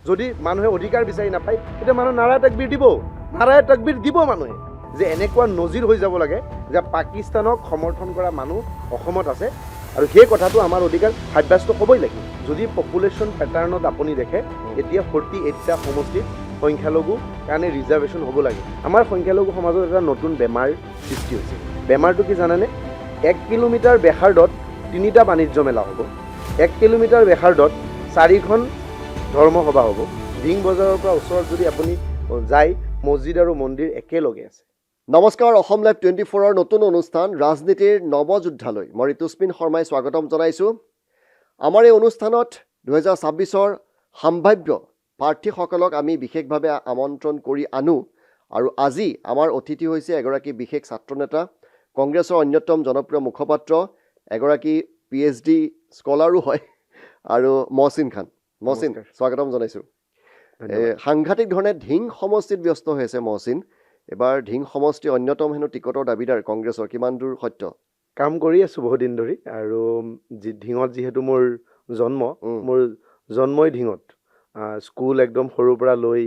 যদি মানুহে অধিকাৰ বিচাৰি নাপায় তেতিয়া মানুহে নাৰায়ে তাকবীৰ দিব মানুহে যে এনেকুৱা নজিৰ হৈ যাব লাগে যে পাকিস্তানক সমৰ্থন কৰা মানুহ অসমত আছে আৰু সেই কথাটো আমাৰ অধিকাৰ সাব্যস্ত হ'বই লাগিব যদি পপুলেশ্যন পেটাৰ্ণত আপুনি দেখে এতিয়া 48টা সমষ্টিত সংখ্যালঘু কাৰণে ৰিজাৰ্ভেশ্যন হ'ব লাগে আমাৰ সংখ্যালঘু সমাজত এটা নতুন বেমাৰ সৃষ্টি হৈছে বেমাৰটো কি জানেনে 1 কিলোমিটাৰ বেখাৰ্ডত 3টা বাণিজ্য মেলা হ'ব 1 কিলোমিটাৰ বেখাৰ্ডত 4খন ধৰ্মসভা হ'ব ঢিং বজাৰৰ পৰা ওচৰত যদি আপুনি যায় মছজিদ আৰু মন্দিৰ একেলগে আছে নমস্কাৰ অসম লাইভ 24ৰ নতুন অনুষ্ঠান ৰাজনীতিৰ নৱযোদ্ধালৈ মই ঋতুস্মিন শৰ্মাই স্বাগতম জনাইছোঁ আমাৰ এই অনুষ্ঠানত 2026ৰ সম্ভাৱ্য প্ৰাৰ্থীসকলক আমি বিশেষভাৱে আমন্ত্ৰণ কৰি আনো আৰু আজি আমাৰ অতিথি হৈছে এগৰাকী বিশেষ ছাত্ৰনেতা কংগ্ৰেছৰ অন্যতম জনপ্ৰিয় মুখপাত্ৰ এগৰাকী PhD স্কলাৰো হয় আৰু মহচিন খান মহচিন স্বাগতম জনাইছোঁ সাংঘাতিক ধৰণে ঢিং সমষ্টিত ব্যস্ত হৈ আছে মহচিন এবাৰ ঢিং সমষ্টি অন্যতম হেনো টিকটৰ দাবীদাৰ কংগ্ৰেছৰ কিমান দূৰ সত্য কাম কৰি আছোঁ বহু দিন ধৰি আৰু ঢিঙত যিহেতু মোৰ জন্মই ঢিঙত স্কুল একদম সৰুৰ পৰা লৈ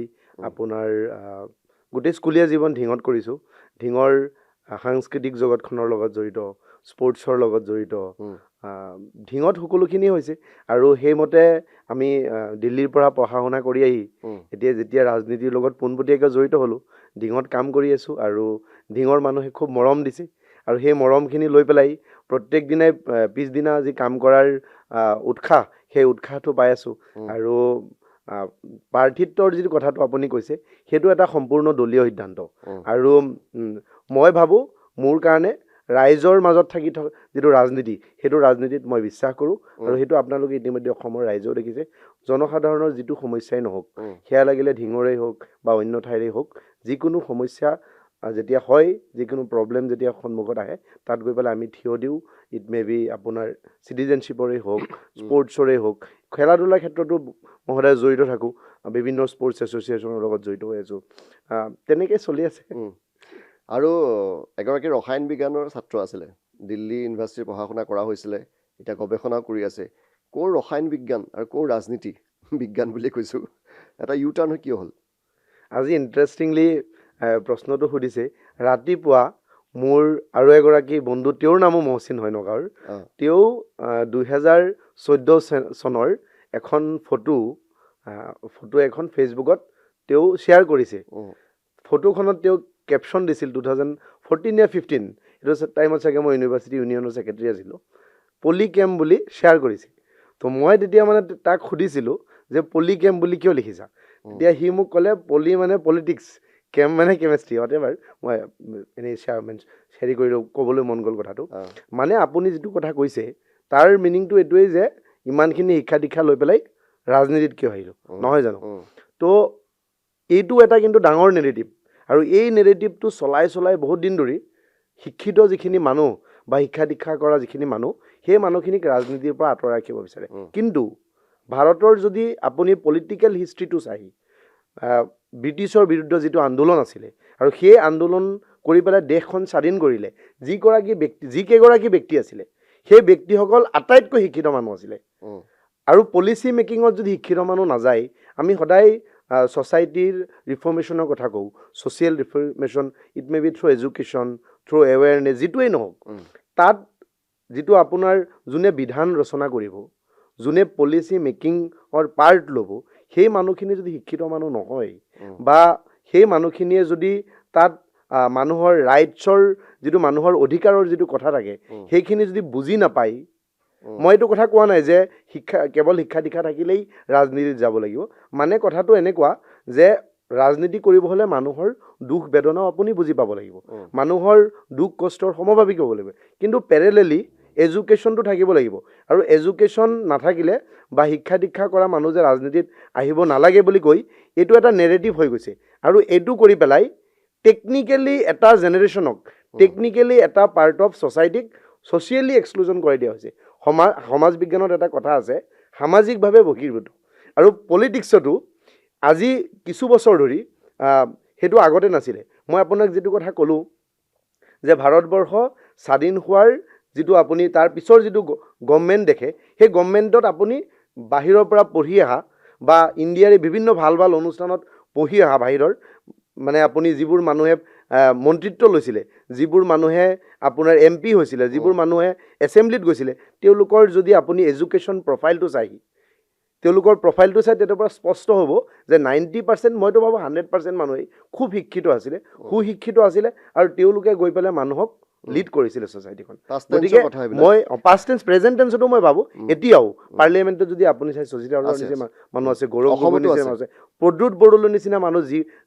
আপোনাৰ গোটেই স্কুলীয়া জীৱন ঢিঙত কৰিছোঁ ঢিঙৰ সাংস্কৃতিক জগতখনৰ লগত জড়িত স্পৰ্টছৰ লগত জড়িত ঢিঙত সকলোখিনি হৈছে আৰু সেইমতে আমি দিল্লীৰ পৰা পঢ়া শুনা কৰি আহি এতিয়া যেতিয়া ৰাজনীতিৰ লগত পোনপটীয়াকৈ জড়িত হ'লোঁ ঢিঙত কাম কৰি আছোঁ আৰু ঢিঙৰ মানুহে খুব মৰম দিছে আৰু সেই মৰমখিনি লৈ পেলাই প্ৰত্যেক দিনাই পিছদিনা যি কাম কৰাৰ উৎসাহ সেই উৎসাহটো পাই আছোঁ আৰু প্ৰাৰ্থিত্বৰ যিটো কথাটো আপুনি কৈছে সেইটো এটা সম্পূৰ্ণ দলীয় সিদ্ধান্ত আৰু মই ভাবোঁ মোৰ কাৰণে ৰাইজৰ মাজত থাকি যিটো ৰাজনীতি সেইটো ৰাজনীতিত মই বিশ্বাস কৰোঁ আৰু সেইটো আপোনালোকে ইতিমধ্যে অসমৰ ৰাইজেও দেখিছে জনসাধাৰণৰ যিটো সমস্যাই নহওক সেয়া লাগিলে ঢিঙৰেই হওক বা অন্য ঠাইৰেই হওক যিকোনো সমস্যা যেতিয়া হয় যিকোনো প্ৰব্লেম যেতিয়া সন্মুখত আহে তাত গৈ পেলাই আমি থিয় দিওঁ ইট মে বি আপোনাৰ চিটিজেনশ্বিপৰেই হওক স্পৰ্টছৰেই হওক খেলা ধূলাৰ ক্ষেত্ৰতো মই সদায় জড়িত থাকোঁ বিভিন্ন স্পৰ্টছ এছ'চিয়েশ্যনৰ লগত জড়িত হৈ আছোঁ তেনেকৈ চলি আছে আৰু এগৰাকী ৰসায়ন বিজ্ঞানৰ ছাত্ৰ আছিলে দিল্লী ইউনিভাৰ্চিটিৰ পঢ়া শুনা কৰা হৈছিলে এতিয়া গৱেষণাও কৰি আছে ক'ৰ ৰসায়ন বিজ্ঞান আৰু ক'ৰ ৰাজনীতি বিজ্ঞান বুলি কৈছোঁ এটা ইউ টাৰ্ণ কিয় হ'ল আজি ইণ্টাৰেষ্টিংলি প্ৰশ্নটো সুধিছে ৰাতিপুৱা মোৰ আৰু এগৰাকী বন্ধু তেওঁৰ নামো মহচিন হয় নগাঁৱৰ তেওঁ 2014 চনৰ এখন ফটো এখন ফেচবুকত তেওঁ শ্বেয়াৰ কৰিছে ফটোখনত তেওঁ কেপশ্যন দিছিল 2014 নে 15 এইটো টাইমত চাগে মই ইউনিভাৰ্চিটি ইউনিয়নৰ ছেক্ৰেটাৰী আছিলোঁ পলি কেম্প বুলি শ্বেয়াৰ কৰিছে তো মই তেতিয়া মানে তাক সুধিছিলোঁ যে পলি কেম্প বুলি কিয় লিখিছা তেতিয়া সি মোক ক'লে পলি মানে পলিটিক্স কেম্প মানে কেমেষ্ট্ৰি হোৱাটেভাৰ মই এনেই শ্বেয়াৰ কৰি ক'বলৈ মন গ'ল কথাটো মানে আপুনি যিটো কথা কৈছে তাৰ মিনিংটো এইটোৱেই যে ইমানখিনি শিক্ষা দীক্ষা লৈ পেলাই ৰাজনীতিত কিয় আহিলোঁ নহয় জানো তো এইটো এটা কিন্তু ডাঙৰ নেৰেটিভ আৰু এই নেৰেটিভটো চলাই বহুত দিন ধৰি শিক্ষিত যিখিনি মানুহ বা শিক্ষা দীক্ষা কৰা যিখিনি মানুহ সেই মানুহখিনিক ৰাজনীতিৰ পৰা আঁতৰাই ৰাখিব বিচাৰে কিন্তু ভাৰতৰ যদি আপুনি পলিটিকেল হিষ্ট্ৰীটো চাই ব্ৰিটিছৰ বিৰুদ্ধে যিটো আন্দোলন আছিলে আৰু সেই আন্দোলন কৰি পেলাই দেশখন স্বাধীন কৰিলে যিকেইগৰাকী ব্যক্তি আছিলে সেই ব্যক্তিসকল আটাইতকৈ শিক্ষিত মানুহ আছিলে আৰু পলিচি মেকিঙত যদি শিক্ষিত মানুহ নাযায় আমি সদায় ছ'চাইটিৰ ৰিফৰ্মেশ্যনৰ কথা কওঁ social reformation it may be through education through awareness যিটোৱেই নহওক তাত যিটো আপোনাৰ যোনে বিধান ৰচনা কৰিব যোনে পলিচি মেকিঙৰ পাৰ্ট ল'ব সেই মানুহখিনি যদি শিক্ষিত মানুহ নহয় বা সেই মানুহখিনিয়ে যদি তাত মানুহৰ ৰাইটছৰ যিটো মানুহৰ অধিকাৰৰ যিটো কথা থাকে সেইখিনি যদি বুজি নাপায় মই এইটো কথা কোৱা নাই যে কেৱল শিক্ষা দীক্ষা থাকিলেই ৰাজনীতিত যাব লাগিব মানে কথাটো এনেকুৱা যে ৰাজনীতি কৰিব হ'লে মানুহৰ দুখ বেদনাও আপুনি বুজি পাব লাগিব মানুহৰ দুখ কষ্টৰ সমভাৱিক হ'ব লাগিব কিন্তু পেৰেলেলি এডুকেশ্যনটো থাকিব লাগিব আৰু এডুকেশ্যন নাথাকিলে বা শিক্ষা দীক্ষা কৰা মানুহ যে ৰাজনীতিত আহিব নালাগে বুলি কৈ এইটো এটা নেৰেটিভ হৈ গৈছে আৰু এইটো কৰি পেলাই টেকনিকেলি এটা জেনেৰেশ্যনক টেকনিকেলি এটা পাৰ্ট অফ ছ'চাইটিক ছ'চিয়েলি এক্সক্লুজন কৰি দিয়া হৈছে সমাজ বিজ্ঞানত এটা কথা আছে সামাজিকভাৱে বহিৰ্ভূত আৰু পলিটিক্সতো আজি কিছু বছৰ ধৰি সেইটো আগতে নাছিলে মই আপোনাক যিটো কথা ক'লোঁ যে ভাৰতবৰ্ষ স্বাধীন হোৱাৰ যিটো আপুনি তাৰ পিছৰ যিটো গভৰ্ণমেণ্ট দেখে সেই গভৰ্ণমেণ্টত আপুনি বাহিৰৰ পৰা পঢ়ি অহা বা ইণ্ডিয়াৰে বিভিন্ন ভাল ভাল অনুষ্ঠানত পঢ়ি অহা বাহিৰৰ মানে আপুনি যিবোৰ মানুহে মন্ত্ৰিত্ব লৈছিলে, যিবোৰ মানুহে আপোনাৰ MP হৈছিলে, যিবোৰ মানুহে এছেম্বলিত গৈছিলে, তেওঁলোকৰ যদি আপুনি এডুকেশ্যন প্ৰফাইলটো চাই, তেওঁলোকৰ প্ৰফাইলটো চাই তেতিয়া পৰা স্পষ্ট হ'ব যে 90%, মইতো ভাবোঁ 100% মানুহেই খুব শিক্ষিত আছিলে, সুশিক্ষিত আছিলে, আৰু তেওঁলোকে গৈ পেলাই মানুহক লিড কৰিছিলে ছ'চাইটিখন। গতিকে মই পাষ্ট টেন্স প্ৰেজেণ্ট টেন্সতো মই ভাবোঁ এতিয়াও পাৰ্লিয়ামেণ্টত যদি আপুনি চাই শশীধৰ নিচিনা মানুহ আছে, গৌৰৱ গগৈ নিচিনা মানুহ আছে, প্ৰদ্যুৎ বৰদলৈ নিচিনা মানুহ,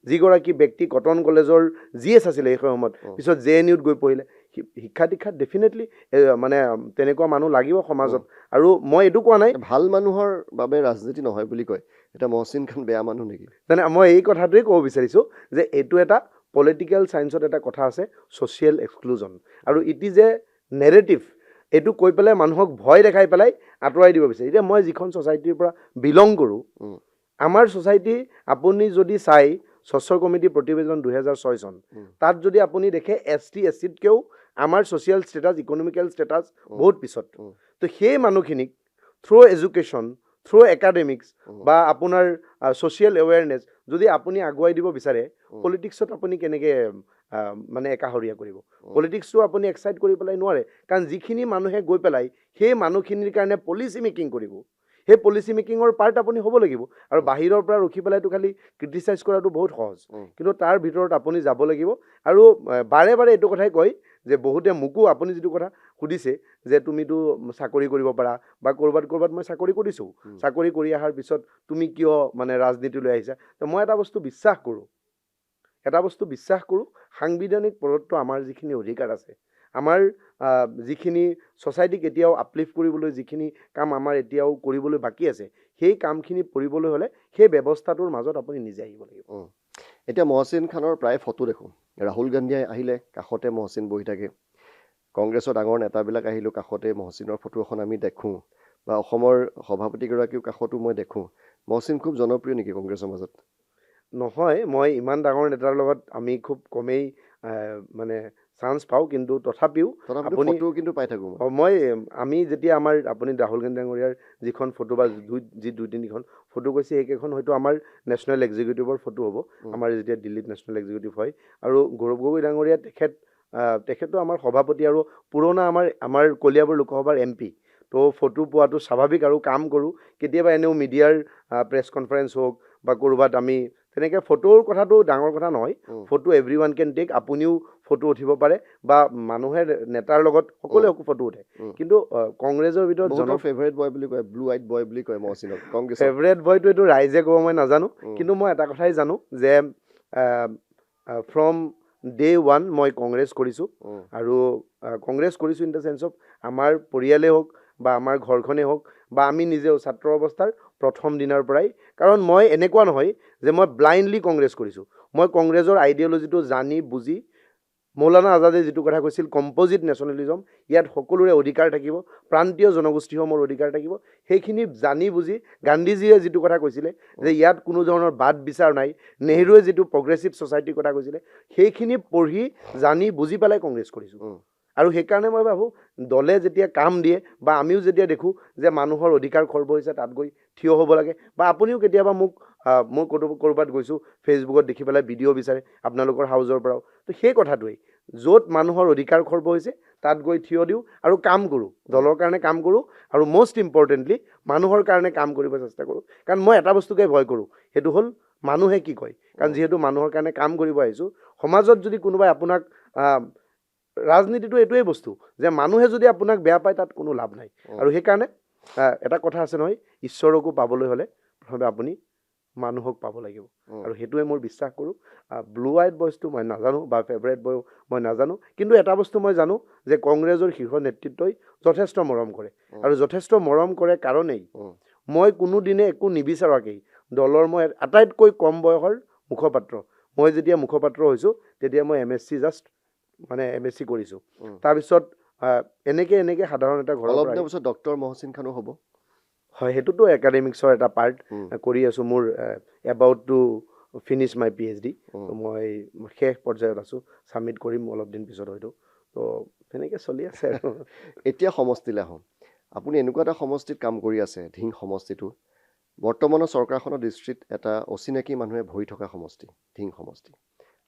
যিগৰাকী ব্যক্তি কটন কলেজৰ GS আছিলে এই সময়ত, পিছত JNUত গৈ পঢ়িলে, শিক্ষা দীক্ষাত ডেফিনেটলি মানে তেনেকুৱা মানুহ লাগিব সমাজত। আৰু মই এইটো কোৱা নাই ভাল মানুহৰ বাবে ৰাজনীতি নহয় বুলি কয়, এতিয়া মহচিন খান বেয়া মানুহ নেকি? মানে মই এই কথাটোৱে ক'ব বিচাৰিছোঁ যে এইটো এটা পলিটিকেল চায়েন্সত এটা কথা আছে, ছ'চিয়েল এক্সক্লুজন, আৰু ইট ইজ এ নেৰেটিভ। এইটো কৈ পেলাই মানুহক ভয় দেখাই পেলাই আঁতৰাই দিব বিচাৰে। এতিয়া মই যিখন ছ'চাইটিৰ পৰা বিলং কৰোঁ, আমাৰ ছ'চাইটি আপুনি যদি চাই স্বচ্ছ কমিটি প্ৰতিবেদন 2006 চন, তাত যদি আপুনি দেখে ST SCতকৈও আমাৰ ছ'চিয়েল ষ্টেটাছ, ইকনমিকেল ষ্টেটাছ বহুত পিছত। তো সেই মানুহখিনিক থ্ৰু এডুকেশ্যন, থ্ৰু একাডেমিক্স বা আপোনাৰ ছ'চিয়েল এৱেৰনেছ যদি আপুনি আগুৱাই দিব বিচাৰে, পলিটিক্সত আপুনি কেনেকৈ মানে একাষৰীয়া কৰিব? পলিটিক্সটো আপুনি এক্সাইট কৰি পেলাই নোৱাৰে, কাৰণ যিখিনি মানুহে গৈ পেলাই সেই মানুহখিনিৰ কাৰণে পলিচি মেকিং কৰিব, সেই পলিচি মেকিঙৰ পাৰ্ট আপুনি হ'ব লাগিব। আৰু বাহিৰৰ পৰা ৰখি পেলাইতো খালি ক্ৰিটিচাইজ কৰাটো বহুত সহজ, কিন্তু তাৰ ভিতৰত আপুনি যাব লাগিব। আৰু বাৰে বাৰে এইটো কথাই কয় যে বহুতে মোকো, আপুনি যিটো কথা সুধিছে যে তুমিতো চাকৰি কৰিব পাৰা, বা ক'ৰবাত মই চাকৰি কৰিছোঁ, চাকৰি কৰি অহাৰ পিছত তুমি কিয় মানে ৰাজনীতিলৈ আহিছা? তো মই এটা বস্তু বিশ্বাস কৰোঁ, সাংবিধানিক প্ৰদত্ত আমাৰ যিখিনি অধিকাৰ আছে, আমাৰ যিখিনি ছ'চাইটিক এতিয়াও আপলিফ্ট কৰিবলৈ যিখিনি কাম আমাৰ এতিয়াও কৰিবলৈ বাকী আছে, সেই কামখিনি কৰিবলৈ হ'লে সেই ব্যৱস্থাটোৰ মাজত আপুনি নিজে আহিব লাগিব। এতিয়া মহচিন খানৰ প্ৰায় ফটো দেখোঁ, ৰাহুল গান্ধীয়ে আহিলে কাষতে মহচিন বহি থাকে, কংগ্ৰেছৰ ডাঙৰ নেতাবিলাক আহিলেও কাষতে মহচিনৰ ফটো এখন আমি দেখোঁ, বা অসমৰ সভাপতিগৰাকীও কাষতো মই দেখোঁ। মহচিন খুব জনপ্ৰিয় নেকি কংগ্ৰেছৰ মাজত? নহয়, মই ইমান ডাঙৰ নেতাৰ লগত আমি খুব কমেই মানে চান্স পাওঁ, কিন্তু তথাপিও আপুনি কিন্তু পাই থাকোঁ আমি যেতিয়া আমাৰ আপুনি ৰাহুল গান্ধী ডাঙৰীয়াৰ যিখন ফটো বা যি 2-3খন ফটো কৈছে, সেইকেইখন হয়তো আমাৰ নেশ্যনেল এক্সিকিউটিভৰ ফটো হ'ব, আমাৰ যেতিয়া দিল্লীত নেশ্যনেল এক্সিকিউটিভ হয়। আৰু গৌৰৱ গগৈ ডাঙৰীয়া তেখেতো আমাৰ সভাপতি আৰু পুৰণা আমাৰ কলিয়াবৰ লোকসভাৰ MP। তো ফটো পোৱাটো স্বাভাৱিক, আৰু কাম কৰোঁ কেতিয়াবা এনেও মিডিয়াৰ প্ৰেছ কনফাৰেঞ্চ হওক বা ক'ৰবাত আমি তেনেকৈ ফটোৰ কথাটো ডাঙৰ কথা নহয়, ফটো এভৰিৱান কেন টেক, আপুনিও ফটো উঠিব পাৰে, বা মানুহে নেতাৰ লগত সকলোৱে ফটো উঠে। কিন্তু কংগ্ৰেছৰ ভিতৰত ফেভাৰেট বয় বুলি কয়, ব্লু আইড বয় বুলি কয় মহচিনক। ফেভাৰেট বয়টো এইটো ৰাইজে ক'ব, মই নাজানো, কিন্তু মই এটা কথাই জানো যে ফ্ৰম ডে 1 মই কংগ্ৰেছ কৰিছোঁ, আৰু কংগ্ৰেছ কৰিছোঁ ইন দ্য চেন্স অফ আমাৰ পৰিয়ালেই হওক বা আমাৰ ঘৰখনেই হওক বা আমি নিজেও ছাত্ৰ অৱস্থাৰ প্ৰথম দিনাৰ পৰাই। কাৰণ মই এনেকুৱা নহয় যে মই ব্লাইণ্ডলি কংগ্ৰেছ কৰিছোঁ, মই কংগ্ৰেছৰ আইডিঅ'লজিটো জানি বুজি, মৌলানা আজাদে যিটো কথা কৈছিল কম্প'জিট নেশ্যনেলিজম, ইয়াত সকলোৰে অধিকাৰ থাকিব, প্ৰান্তীয় জনগোষ্ঠীসমূহৰ অধিকাৰ থাকিব, সেইখিনি জানি বুজি, গান্ধীজীয়ে যিটো কথা কৈছিলে যে ইয়াত কোনো ধৰণৰ বাদ বিচাৰ নাই, নেহৰুৱে যিটো প্ৰগ্ৰেছিভ ছ'চাইটিৰ কথা কৈছিলে, সেইখিনি পঢ়ি জানি বুজি পেলাই কংগ্ৰেছ কৰিছোঁ। আৰু সেইকাৰণে মই ভাবোঁ দলে যেতিয়া কাম দিয়ে বা আমিও যেতিয়া দেখোঁ যে মানুহৰ অধিকাৰ খৰ্ব হৈছে, তাত গৈ থিয় হ'ব লাগে। বা আপুনিও কেতিয়াবা মই ক'ৰবাত গৈছোঁ, ফেচবুকত দেখি পেলাই ভিডিঅ' বিচাৰে আপোনালোকৰ হাউচৰ পৰাও, তো সেই কথাটোৱেই, য'ত মানুহৰ অধিকাৰ খৰ্ব হৈছে তাত গৈ থিয় দিওঁ আৰু কাম কৰোঁ, দলৰ কাৰণে কাম কৰোঁ, আৰু মষ্ট ইম্পৰ্টেণ্টলি মানুহৰ কাৰণে কাম কৰিব চেষ্টা কৰোঁ। কাৰণ মই এটা বস্তুকে ভয় কৰোঁ, সেইটো হ'ল মানুহে কি কয়। কাৰণ যিহেতু মানুহৰ কাৰণে কাম কৰিব আহিছোঁ, সমাজত যদি কোনোবাই আপোনাক ৰাজনীতিটো এইটোৱেই বস্তু যে মানুহে যদি আপোনাক বেয়া পায়, তাত কোনো লাভ নাই। আৰু সেইকাৰণে এটা কথা আছে নহয়, ঈশ্বৰকো পাবলৈ হ'লে প্ৰথমে আপুনি মানুহক পাব লাগিব, আৰু সেইটোৱে মই বিশ্বাস কৰোঁ। ব্লু আইড বয়ছটো মই নাজানো, বা ফেভাৰেট বয় মই নাজানো, কিন্তু এটা বস্তু মই জানো যে কংগ্ৰেছৰ শীৰ্ষ নেতৃত্বই যথেষ্ট মৰম কৰে, আৰু যথেষ্ট মৰম কৰে কাৰণেই মই কোনোদিনে একো নিবিচাৰাকেই দলৰ মই আটাইতকৈ কম বয়সৰ মুখপাত্ৰ, মই যেতিয়া মুখপাত্ৰ হৈছোঁ তেতিয়া মই MSc জাষ্ট মানে MSc কৰিছোঁ। তাৰপিছত এনেকৈ সাধাৰণ এটা ঘৰৰ অলপ দিনৰ পিছত ডক্টৰ মহচিন খানো হ'ব। হয়, সেইটোতো একাডেমিক্সৰ এটা পাৰ্ট কৰি আছোঁ, মোৰ about two finish my PhD। মই শেষ পৰ্যায়ত আছোঁ, ছাবমিট কৰিম অলপ দিন পিছত হয়তো। তো তেনেকৈ চলি আছে আৰু। এতিয়া সমষ্টিলৈ আহোঁ, আপুনি এনেকুৱা এটা সমষ্টিত কাম কৰি আছে, ধিং সমষ্টিটো, বৰ্তমানৰ চৰকাৰখনৰ দৃষ্টিত এটা অচিনাকি মানুহে ভৰি থকা সমষ্টি, ধিং সমষ্টি।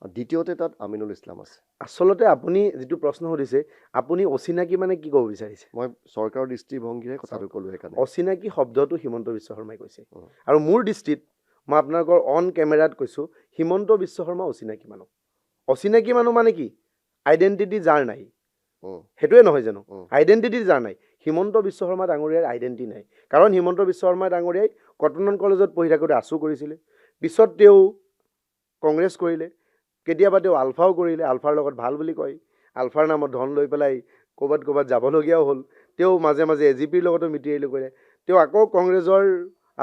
আৰু দ্বিতীয়তে তাত আমিনুল ইছলাম আছে। আচলতে আপুনি যিটো প্ৰশ্ন সুধিছে, আপুনি অচিনাকি মানে কি ক'ব বিচাৰিছে? মই চৰকাৰৰ দৃষ্টিভংগীৰে কথাটো ক'লো সেইকাৰণে। অচিনাকি শব্দটো হিমন্ত বিশ্ব শৰ্মাই কৈছে। আৰু মোৰ দৃষ্টিত মই আপোনালোকৰ অন কেমেৰাত কৈছোঁ, হিমন্ত বিশ্ব শৰ্মা অচিনাকি মানুহ। অচিনাকি মানুহ মানে কি? আইডেণ্টিটি যাৰ নাই, সেইটোৱে নহয় জানো? আইডেণ্টিটি যাৰ নাই। হিমন্ত বিশ্ব শৰ্মা ডাঙৰীয়াৰ আইডেণ্টিটি নাই। কাৰণ হিমন্ত বিশ্ব শৰ্মা ডাঙৰীয়াই কটন কলেজত পঢ়ি থাকোঁতে আছু কৰিছিলে, পিছত তেওঁ কংগ্ৰেছ কৰিলে, কেতিয়াবা তেওঁ আলফাও কৰিলে, আলফাৰ লগত ভাল বুলি কয়, আলফাৰ নামত ধন লৈ পেলাই ক'ৰবাত যাবলগীয়াও হ'ল। তেওঁ মাজে মাজে এজিপিৰ লগতো মিতিৰালি কৰে। তেওঁ আকৌ কংগ্ৰেছৰ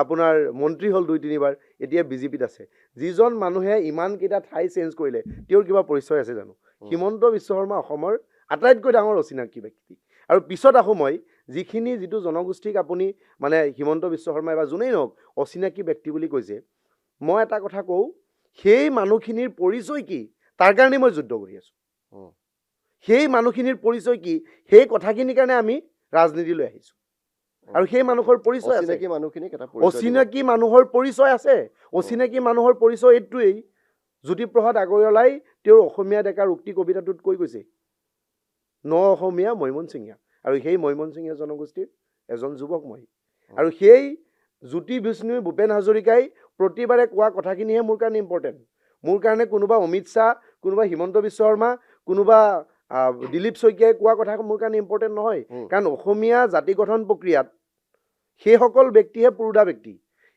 আপোনাৰ মন্ত্ৰী হ'ল 2-3 বাৰ, এতিয়া বিজেপিত আছে। যিজন মানুহে ইমানকেইটা ঠাই চেঞ্জ কৰিলে, তেওঁৰ কিবা পৰিচয় আছে জানো? হিমন্ত বিশ্ব শৰ্মা অসমৰ আটাইতকৈ ডাঙৰ অচিনাকি ব্যক্তি। আৰু পিছত আহোঁ মই, যিটো জনগোষ্ঠীক আপুনি মানে হিমন্ত বিশ্ব শৰ্মাই বা যোনেই নহওক অচিনাকি ব্যক্তি বুলি কৈছে, মই এটা কথা কওঁ, সেই মানুহখিনিৰ পৰিচয় কি তাৰ কাৰণে মই যুদ্ধ কৰি আছোঁ। সেই মানুহখিনিৰ পৰিচয় কি সেই কথাখিনিৰ কাৰণে আমি ৰাজনীতিলৈ আহিছোঁ। আৰু সেই মানুহৰ পৰিচয় আছে। অচিনাকি মানুহৰ পৰিচয় আছে। অচিনাকি মানুহৰ পৰিচয় এইটোৱেই, জ্যোতিপ্ৰসাদ আগৰৱালাই তেওঁৰ অসমীয়া ডেকাৰ উক্তি কবিতাটোত কৈ গৈছে, ন অসমীয়া মৈমনচিঙীয়া। আৰু সেই মৈমনচিঙীয়া জনগোষ্ঠীৰ এজন যুৱক মই। আৰু সেই জ্যোতি বিষ্ণু ভূপেন হাজৰিকাই প্ৰতিবাৰে কোৱা কথাখিনিহে মোৰ কাৰণে ইম্পৰ্টেণ্ট। মোৰ কাৰণে কোনোবা অমিত শ্বাহ, কোনোবা হিমন্ত বিশ্ব শৰ্মা, কোনোবা দিলীপ শইকীয়াই কোৱা কথা মোৰ কাৰণে ইম্পৰ্টেণ্ট নহয়। কাৰণ অসমীয়া জাতি গঠন প্ৰক্ৰিয়াত সেইসকল ব্যক্তিহে পুৰোধা ব্যক্তি।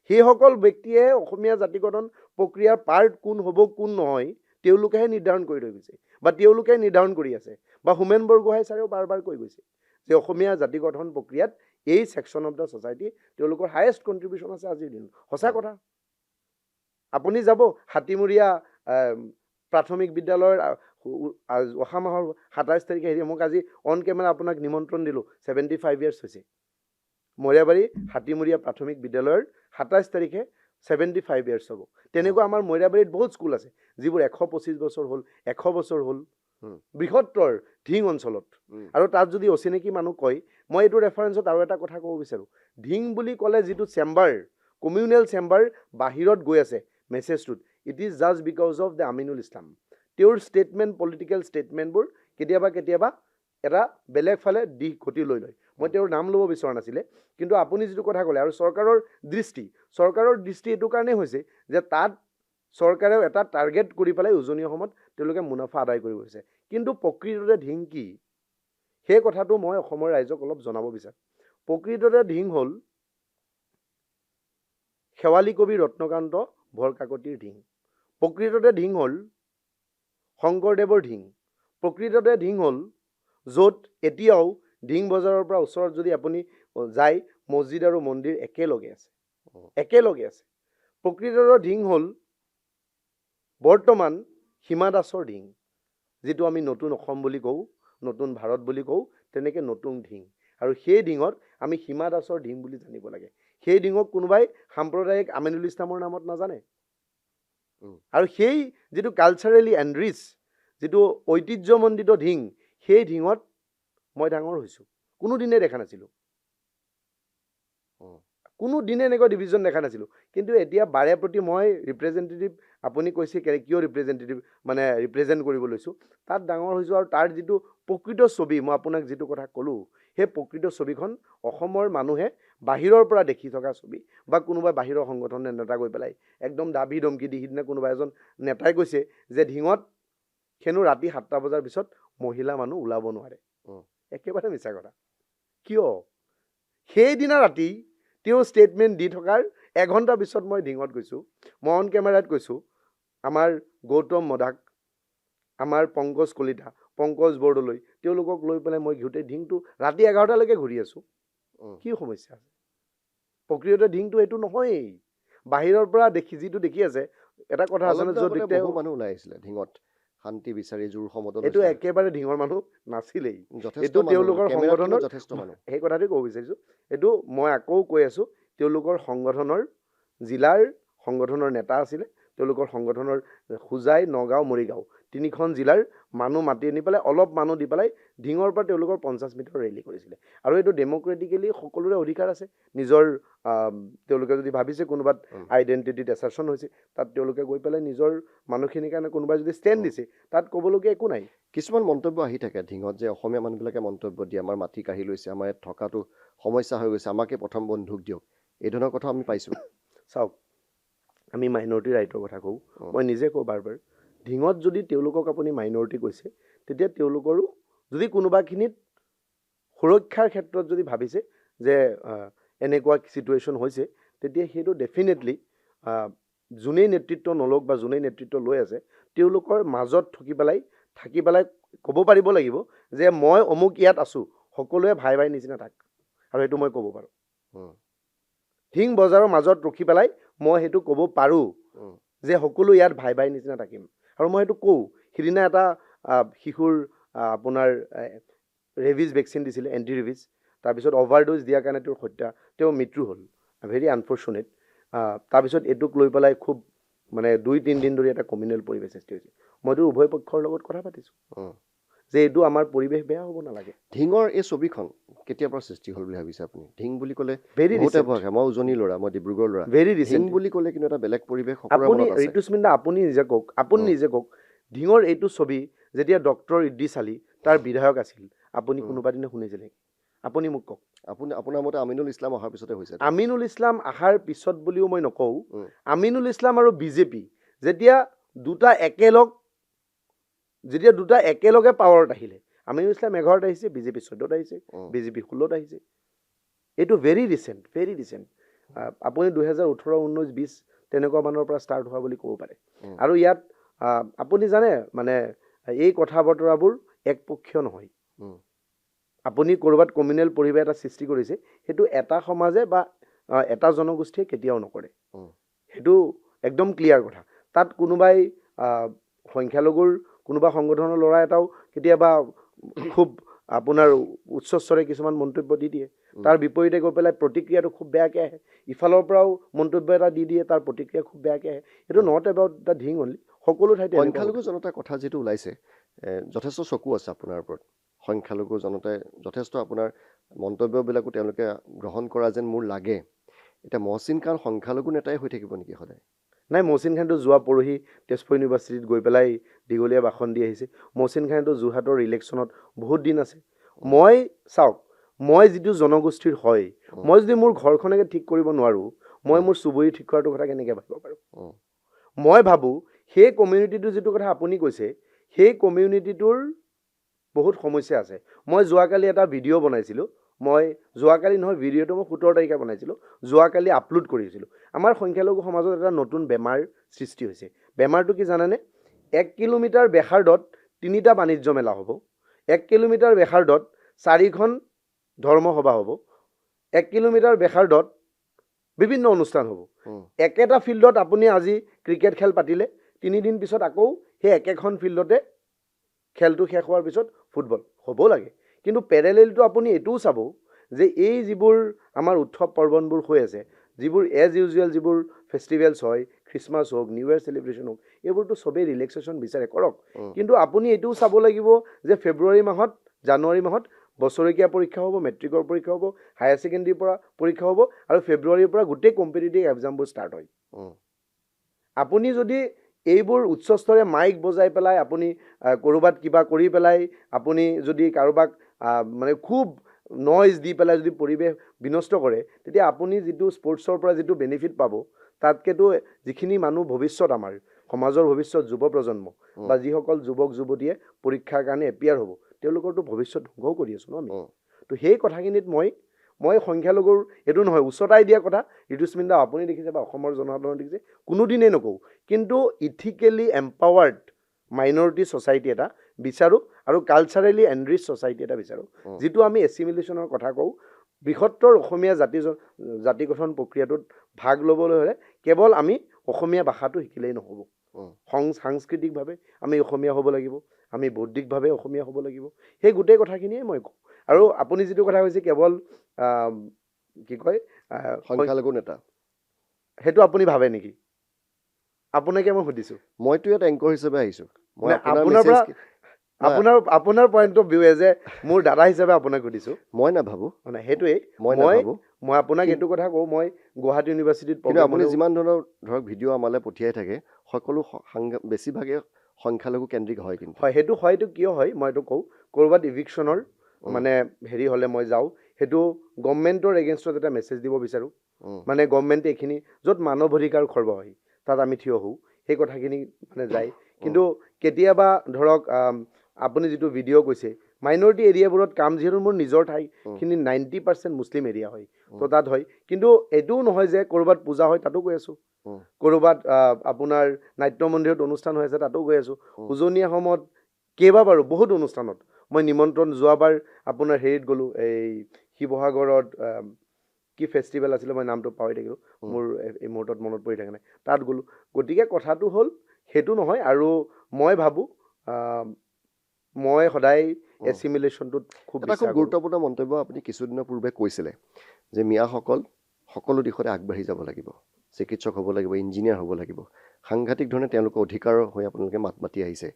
সেইসকল ব্যক্তিয়ে অসমীয়া জাতি গঠন প্ৰক্ৰিয়াৰ পাৰ্ট কোন হ'ব কোন নহয় তেওঁলোকেহে নিৰ্ধাৰণ কৰি থৈ গৈছে, বা তেওঁলোকে নিৰ্ধাৰণ কৰি আছে। বা হোমেন বৰগোহাঁই ছাৰেও বাৰ বাৰ কৈ গৈছে যে অসমীয়া জাতি গঠন প্ৰক্ৰিয়াত এই ছেকশ্যন অফ দ্য ছ'চাইটি তেওঁলোকৰ হায়েষ্ট কণ্ট্ৰিবিউশ্যন আছে আজিৰ দিনত। সঁচা কথা। আপুনি যাব হাতীমূৰীয়া প্ৰাথমিক বিদ্যালয়ৰ অহা মাহৰ 27 তাৰিখে হেৰি, মোক আজি অন কেমেৰা আপোনাক নিমন্ত্ৰণ দিলোঁ, 75 ইয়াৰ্ছ হৈছে। মৰিয়াবাৰী হাতীমূৰীয়া প্ৰাথমিক বিদ্যালয়ৰ 27 তাৰিখে 75 ইয়াৰ্ছ হ'ব। তেনেকুৱা আমাৰ মৰিয়াবাৰীত বহুত স্কুল আছে যিবোৰ 125 বছৰ হ'ল, 100 বছৰ হ'ল, বৃহত্তৰ ধিং অঞ্চলত। আৰু তাত যদি অচিনাকি মানুহ কয়, মই এইটো ৰেফাৰেঞ্চত আৰু এটা কথা ক'ব বিচাৰোঁ, ধিং বুলি ক'লে যিটো চেম্বাৰ, কমিউনেল চেম্বাৰ বাহিৰত গৈ আছে মেছেজটোত, it is just because of the Aminul Islam. তেওঁৰ ষ্টেটমেণ্ট, পলিটিকেল ষ্টেটমেণ্টবোৰ কেতিয়াবা এটা বেলেগ ফালে দিশ গতি লৈ লয়। মই তেওঁৰ নাম ল'ব বিচৰা নাছিলে, কিন্তু আপুনি যিটো কথা ক'লে, আৰু চৰকাৰৰ দৃষ্টি এইটো কাৰণেই হৈছে যে তাত চৰকাৰেও এটা টাৰ্গেট কৰি পেলাই উজনি অসমত তেওঁলোকে মুনাফা আদায় কৰিব গৈছে। কিন্তু প্ৰকৃততে ধিং কি সেই কথাটো মই অসমৰ ৰাইজক অলপ জনাব বিচাৰোঁ। প্ৰকৃততে ধিং হ'ল শেৱালী কবি ৰত্নকান্ত বৰকাকতিৰ ধিং। প্ৰকৃততে ধিং হ'ল শংকৰদেৱৰ ধিং। প্ৰকৃততে ধিং হ'ল য'ত এতিয়াও ধিং বজাৰৰ পৰা ওচৰত যদি আপুনি যায়, মছজিদ আৰু মন্দিৰ একেলগে আছে। প্ৰকৃততে ধিং হ'ল বৰ্তমান হিমা দাসৰ ধিং, যিটো আমি নতুন অসম বুলি কওঁ, নতুন ভাৰত বুলি কওঁ, তেনেকৈ নতুন ধিং। আৰু সেই ধিঙত আমি হিমা দাসৰ ধিং বুলি জানিব লাগে। সেই ধিঙক কোনোবাই সাম্প্ৰদায়িক আমিনুল ইছলামৰ নামত নাজানে। আৰু সেই যিটো কালচাৰেলি এনৰিচ, যিটো ঐতিহ্যমণ্ডিত ধিং, সেই ধিঙত মই ডাঙৰ হৈছোঁ। কোনোদিনে দেখা নাছিলোঁ, কোনোদিনে এনেকুৱা ডিভিজন দেখা নাছিলোঁ। কিন্তু এতিয়া বাৰে প্ৰতি মই ৰিপ্ৰেজেণ্টেটিভ, আপুনি কৈছে কিয় ৰিপ্ৰেজেণ্ট কৰিব লৈছোঁ, তাত ডাঙৰ হৈছোঁ। আৰু তাৰ যিটো প্ৰকৃত ছবি, মই আপোনাক যিটো কথা ক'লোঁ, সেই প্ৰকৃত ছবিখন অসমৰ মানুহে বাহিৰৰ পৰা দেখি থকা ছবি, বা কোনোবা বাহিৰৰ সংগঠনে নেতা গৈ পেলাই একদম দাবী ধমকি দি, সিদিনা কোনোবা এজন নেতাই কৈছে যে ধিঙত হেনো ৰাতি 7টা বজাৰ পিছত মহিলা মানুহ ওলাব নোৱাৰে। একেবাৰে মিছা কথা। কিয়? সেইদিনা ৰাতি তেওঁ ষ্টেটমেণ্ট দি থকাৰ এঘণ্টা পিছত মই ধিঙত গৈছোঁ। মই অন কেমেৰাত কৈছোঁ, আমাৰ গৌতম মদাক, আমাৰ পংকজ কলিতা, পংকজ বৰদলৈ, তেওঁলোকক লৈ পেলাই মই গোটেই ধিংটো ৰাতি 11টালৈকে ঘূৰি আছোঁ। কি সমস্যা আছে? প্ৰকৃততে ধিংটো এইটো নহয়েই। বাহিৰৰ পৰা যিটো দেখি আছে, এটা কথা আছে ন, য'ত বহু মানুহ ওলাই আহিছিলে ধিঙত শান্তি বিচাৰি, জোৰ সমদল। এইটো একেবাৰে ধিঙৰ মানুহ নাছিলেই, এইটো তেওঁলোকৰ সংগঠনৰ যথেষ্ট মানুহ। সেই কথাটোৱে ক'ব বিচাৰিছোঁ। এইটো মই আকৌ কৈ আছোঁ, তেওঁলোকৰ সংগঠনৰ জিলাৰ সংগঠনৰ নেতা আছিলে, তেওঁলোকৰ সংগঠনৰ হোজাই নগাঁও মৰিগাঁও 3খন জিলাৰ মানুহ মাতি আনি পেলাই অলপ মানুহ দি পেলাই ঢিঙৰ পৰা তেওঁলোকৰ 50 মিটাৰ ৰেলী কৰিছিলে আৰু এইটো ডেম'ক্ৰেটিকেলি সকলোৰে অধিকাৰ আছে নিজৰ তেওঁলোকে যদি ভাবিছে কোনোবাত আইডেণ্টিটিত এছাৰশ্যন হৈছে তাত তেওঁলোকে গৈ পেলাই নিজৰ মানুহখিনিৰ কাৰণে কোনোবাই যদি ষ্টেণ্ড দিছে তাত ক'বলগীয়া একো নাই কিছুমান মন্তব্য আহি থাকে ঢিঙত যে অসমীয়া মানুহবিলাকে মন্তব্য দিয়ে আমাৰ মাটি কাঢ়ি লৈছে আমাৰ ইয়াত থকাটো সমস্যা হৈ গৈছে আমাকে প্ৰথম বন্ধুক দিয়ক এই ধৰণৰ কথা আমি পাইছোঁ চাওক আমি মাইনৰিটি ৰাইটৰ কথা কওঁ মই নিজে কওঁ বাৰ ঢিঙত যদি তেওঁলোকক আপুনি মাইনৰিটি কৈছে তেতিয়া তেওঁলোকৰো যদি কোনোবাখিনিত সুৰক্ষাৰ ক্ষেত্ৰত যদি ভাবিছে যে এনেকুৱা ছিটুৱেশ্যন হৈছে তেতিয়া সেইটো ডেফিনেটলি যোনেই নেতৃত্ব নলওক বা যোনেই নেতৃত্ব লৈ আছে তেওঁলোকৰ মাজত থাকি পেলাই ক'ব পাৰিব লাগিব যে মই অমুক ইয়াত আছোঁ সকলোৱে ভাই ভাই নিচিনা থাক আৰু সেইটো মই ক'ব পাৰোঁ ঢিং বজাৰৰ মাজত ৰখি পেলাই মই সেইটো ক'ব পাৰোঁ যে সকলো ইয়াত ভাই ভাই নিচিনা থাকিম আৰু মই সেইটো কওঁ সিদিনা এটা শিশুৰ আপোনাৰ ৰেবিজ ভেকচিন দিছিলে এণ্টি ৰেবিজ তাৰপিছত অভাৰড'জ দিয়াৰ কাৰণে তেওঁৰ মৃত্যু হ'ল ভেৰি আনফৰ্চুনেট তাৰপিছত এইটোক লৈ পেলাই খুব মানে 2-3 দিন ধৰি এটা কমিউনেল পৰিৱেশ সৃষ্টি হৈছে মইতো উভয় পক্ষৰ লগত কথা পাতিছোঁ যে এইটো আমাৰ পৰিৱেশ বেয়া হ'ব নালাগে ঢিঙৰ এই ছবিখন কেতিয়াৰ পৰা সৃষ্টি হ'ল বুলি ভাবিছে আপুনি ঢিং বুলি ক'লে ভেৰি বহুতে ভয় খায় মই উজনিৰ ল'ৰা মই ডিব্ৰুগড়ৰ ল'ৰা ভেৰি ঢিং ৰিচেণ্ট বুলি ক'লে কিন্তু এটা বেলেগ পৰিৱেশ আপুনি ঋতুস্মিতা আপুনি নিজে কওক ঢিঙৰ এইটো ছবি যেতিয়া ডক্টৰ ইদ্ৰিছ আলী তাৰ বিধায়ক আছিল আপুনি কোনোবা দিনে শুনিছিলে নেকি আপুনি মোক কওক আপোনাৰ মতে আমিনুল ইছলাম অহাৰ পিছতে হৈছে আমিনুল ইছলাম অহাৰ পিছত বুলিও মই নকওঁ আমিনুল ইছলাম আৰু বিজেপি যেতিয়া দুটা একেলগে পাৱাৰত আহিলে আমিনুল ইছলাম 11ত আহিছে বিজেপি 14ত আহিছে বিজেপি 16ত আহিছে এইটো ভেৰি ৰিচেণ্ট আপুনি 2018-19-20 তেনেকুৱা মানৰ পৰা ষ্টাৰ্ট হোৱা বুলি ক'ব পাৰে আৰু ইয়াত আপুনি জানে মানে এই কথা বতৰাবোৰ একপক্ষীয় নহয় আপুনি ক'ৰবাত কমিউনেল পৰিৱেশ এটা সৃষ্টি কৰিছে সেইটো এটা সমাজে বা এটা জনগোষ্ঠীয়ে কেতিয়াও নকৰে সেইটো একদম ক্লিয়াৰ কথা তাত কোনোবাই সংখ্যালঘুৰ কোনোবা সংগঠনৰ ল'ৰা এটাও কেতিয়াবা খুব আপোনাৰ উচ্চস্তৰে কিছুমান মন্তব্য দি দিয়ে তাৰ বিপৰীতে গৈ পেলাই প্ৰতিক্ৰিয়াটো খুব বেয়াকৈ আহে ইফালৰ পৰাও মন্তব্য এটা দি দিয়ে তাৰ প্ৰতিক্ৰিয়া খুব বেয়াকৈ আহে এইটো not about the Dhing only সকলো ঠাইতে সংখ্যালঘু জনতাৰ কথা যিটো ওলাইছে যথেষ্ট চকু আছে আপোনাৰ ওপৰত সংখ্যালঘু জনতাই যথেষ্ট আপোনাৰ মন্তব্যবিলাকো তেওঁলোকে গ্ৰহণ কৰা যেন মোৰ লাগে এতিয়া মহচিন খান সংখ্যালঘু নেতাই হৈ থাকিব নেকি সদায় নাই মহচিন খানটো যোৱা পৰহি তেজপুৰ ইউনিভাৰ্চিটিত গৈ পেলাই দীঘলীয়া ভাষণ দি আহিছে মহচিন খানেতো যোৰহাটৰ ইলেকশ্যনত বহুত দিন আছে মই যিটো জনগোষ্ঠীৰ হয় মই যদি মোৰ ঘৰখনকে ঠিক কৰিব নোৱাৰোঁ মই মোৰ চুবুৰী ঠিক কৰাটোৰ কথা কেনেকৈ ভাবিব পাৰোঁ মই ভাবোঁ সেই কমিউনিটিটোৰ যিটো কথা আপুনি কৈছে সেই কমিউনিটিটোৰ বহুত সমস্যা আছে মই যোৱাকালি এটা ভিডিঅ' বনাইছিলোঁ যোৱাকালি নহয় ভিডিঅ'টো মই 17 তাৰিখে বনাইছিলোঁ যোৱাকালি আপলোড কৰিছিলোঁ আমাৰ সংখ্যালঘু সমাজত এটা নতুন বেমাৰ সৃষ্টি হৈছে বেমাৰটো কি জানেনে 1 কিলোমিটাৰ বেখাৰ্ডত 3টা বাণিজ্য মেলা হ'ব 1 কিলোমিটাৰ বেখাৰ্ডত 4খন ধৰ্মসভা হ'ব 1 কিলোমিটাৰ বেখাৰ্ডত বিভিন্ন অনুষ্ঠান হ'ব একেটা ফিল্ডত আপুনি আজি ক্ৰিকেট খেল পাতিলে 3 দিন পিছত আকৌ সেই একেখন ফিল্ডতে খেলটো শেষ হোৱাৰ পিছত ফুটবল হ'ব লাগে কিন্তু পেৰেলেলটো আপুনি এইটোও চাব যে এই যিবোৰ আমাৰ উৎসৱ পাৰ্বণবোৰ হৈ আছে যিবোৰ এজ ইউজুৱেল যিবোৰ ফেষ্টিভেলছ হয় খ্ৰীষ্টমাছ হওক নিউ ইয়েৰ চেলিব্ৰেশ্যন হওক এইবোৰতো চবেই ৰিলেক্সেশ্যন বিচাৰে কৰক কিন্তু আপুনি এইটোও চাব লাগিব যে ফেব্ৰুৱাৰী মাহত জানুৱাৰী মাহত বছৰেকীয়া পৰীক্ষা হ'ব মেট্ৰিকৰ পৰীক্ষা হ'ব হায়াৰ ছেকেণ্ডেৰীৰ পৰা পৰীক্ষা হ'ব আৰু ফেব্ৰুৱাৰীৰ পৰা গোটেই কম্পিটিটিভ এক্সামবোৰ ষ্টাৰ্ট হয় আপুনি যদি এইবোৰ উচ্চস্তৰে মাইক বজাই পেলাই আপুনি ক'ৰবাত কিবা কৰি পেলাই আপুনি যদি কাৰোবাক মানে খুব নইজ দি পেলাই যদি পৰিৱেশ বিনষ্ট কৰে তেতিয়া আপুনি যিটো স্পৰ্টছৰ পৰা যিটো বেনিফিট পাব তাতকেতো যিখিনি মানুহ ভৱিষ্যত আমাৰ সমাজৰ ভৱিষ্যত যুৱ প্ৰজন্ম বা যিসকল যুৱক যুৱতীয়ে পৰীক্ষাৰ কাৰণে এপিয়াৰ হ'ব তেওঁলোকৰতো ভৱিষ্যত ধ্বংস কৰি আছোঁ ন আমি তো সেই কথাখিনিত মই সংখ্যালঘুৰ এইটো নহয় উচ্চতাই দিয়া কথা ঋতুস্মিতা আপুনি দেখিছে বা অসমৰ জনসাধাৰণ দেখিছে কোনোদিনেই নকওঁ কিন্তু ইথিকেলি এম্পাৱাৰ্ড মাইনৰিটি ছ'চাইটি এটা বিচাৰোঁ আৰু কালচাৰেলি এনৰিচ ছ'চাইটি এটা বিচাৰোঁ যিটো আমি এছিমিলেশ্যনৰ কথা কওঁ বৃহত্তৰ অসমীয়া জাতি গঠন প্ৰক্ৰিয়াটোত ভাগ ল'বলৈ হ'লে কেৱল আমি অসমীয়া ভাষাটো শিকিলেই নহ'ব সাংস্কৃতিকভাৱে আমি অসমীয়া হ'ব লাগিব আমি বৌদ্ধিকভাৱে অসমীয়া হ'ব লাগিব সেই গোটেই কথাখিনিয়ে মই কওঁ আৰু আপুনি যিটো কথা কৈছে কেৱল কি কয় সংখ্যালঘু নেতা সেইটো আপুনি ভাবে নেকি আপোনাকে মই সুধিছোঁ মইতো ইয়াত এংকৰ হিচাপে আহিছোঁ মই নে আপোনাৰ আপোনাৰ পৰা message- নাই, আপোনাৰ পইণ্ট অফ ভিউ যে মোৰ দাদা হিচাপে আপোনাক সুধিছোঁ মই নাভাবোঁ মানে সেইটোৱেই মই মই নাভাবোঁ মই আপোনাক এইটো কথা কওঁ মই গুৱাহাটী ইউনিভাৰ্চিটিত কিন্তু আপুনি প্ৰগ্ৰাম যিমান ধৰণৰ ধৰক ভিডিঅ' আমালৈ পঠিয়াই থাকে সকলো বেছিভাগে সংখ্যালঘু কেন্দ্ৰিক হয় কিন্তু হয় সেইটো হয়তো কিয় হয় মই এইটো কওঁ ক'ৰবাত ইভিকশ্যনৰ উম, মানে হেৰি হ'লে মই যাওঁ সেইটো গভমেণ্টৰ এগেইনষ্টত এটা মেছেজ দিব বিচাৰোঁ উম, মানে গভমেণ্টে এইখিনি য'ত মানৱ অধিকাৰ খৰ্ব হয় তাত আমি থিয় হওঁ সেই কথাখিনি মানে যায় কিন্তু কেতিয়াবা ধৰক আপুনি যিটো ভিডিঅ' কৈছে মাইনৰিটি এৰিয়াবোৰত কাম যিহেতু মোৰ নিজৰ ঠাইখিনি 90% মুছলিম এৰিয়া হয় তো তাত হয় কিন্তু এইটোও নহয় যে ক'ৰবাত পূজা হয় তাতো গৈ আছোঁ উম, ক'ৰবাত আপোনাৰ নাট্য মন্দিৰত অনুষ্ঠান হৈ আছে তাতো গৈ আছোঁ উম। উজনি অসমত কেইবাবাৰো বহুত অনুষ্ঠানত মই নিমন্ত্ৰণ যোৱাবাৰ আপোনাৰ হেৰিত গ'লোঁ এই শিৱসাগৰত কি ফেষ্টিভেল আছিলে মই নামটো পাহৰি থাকিলোঁ মোৰ এই মুহূৰ্তত মনত পৰি থাকে নাই তাত গ'লোঁ গতিকে কথাটো হ'ল সেইটো নহয় আৰু মই ভাবোঁ মই সদায় এছিমিলেশ্যনটোত খুব এটা খুব বিশ্বাস কৰোঁ গুৰুত্বপূৰ্ণ মন্তব্য আপুনি কিছুদিনৰ পূৰ্বে কৈছিলে যে মিয়াসকল সকলো দিশতে আগবাঢ়ি যাব লাগিব চিকিৎসক হ'ব লাগিব ইঞ্জিনিয়াৰ হ'ব লাগিব সাংঘাতিক ধৰণে তেওঁলোকৰ অধিকাৰৰ হৈ আপোনালোকে মাত মাতি আহিছে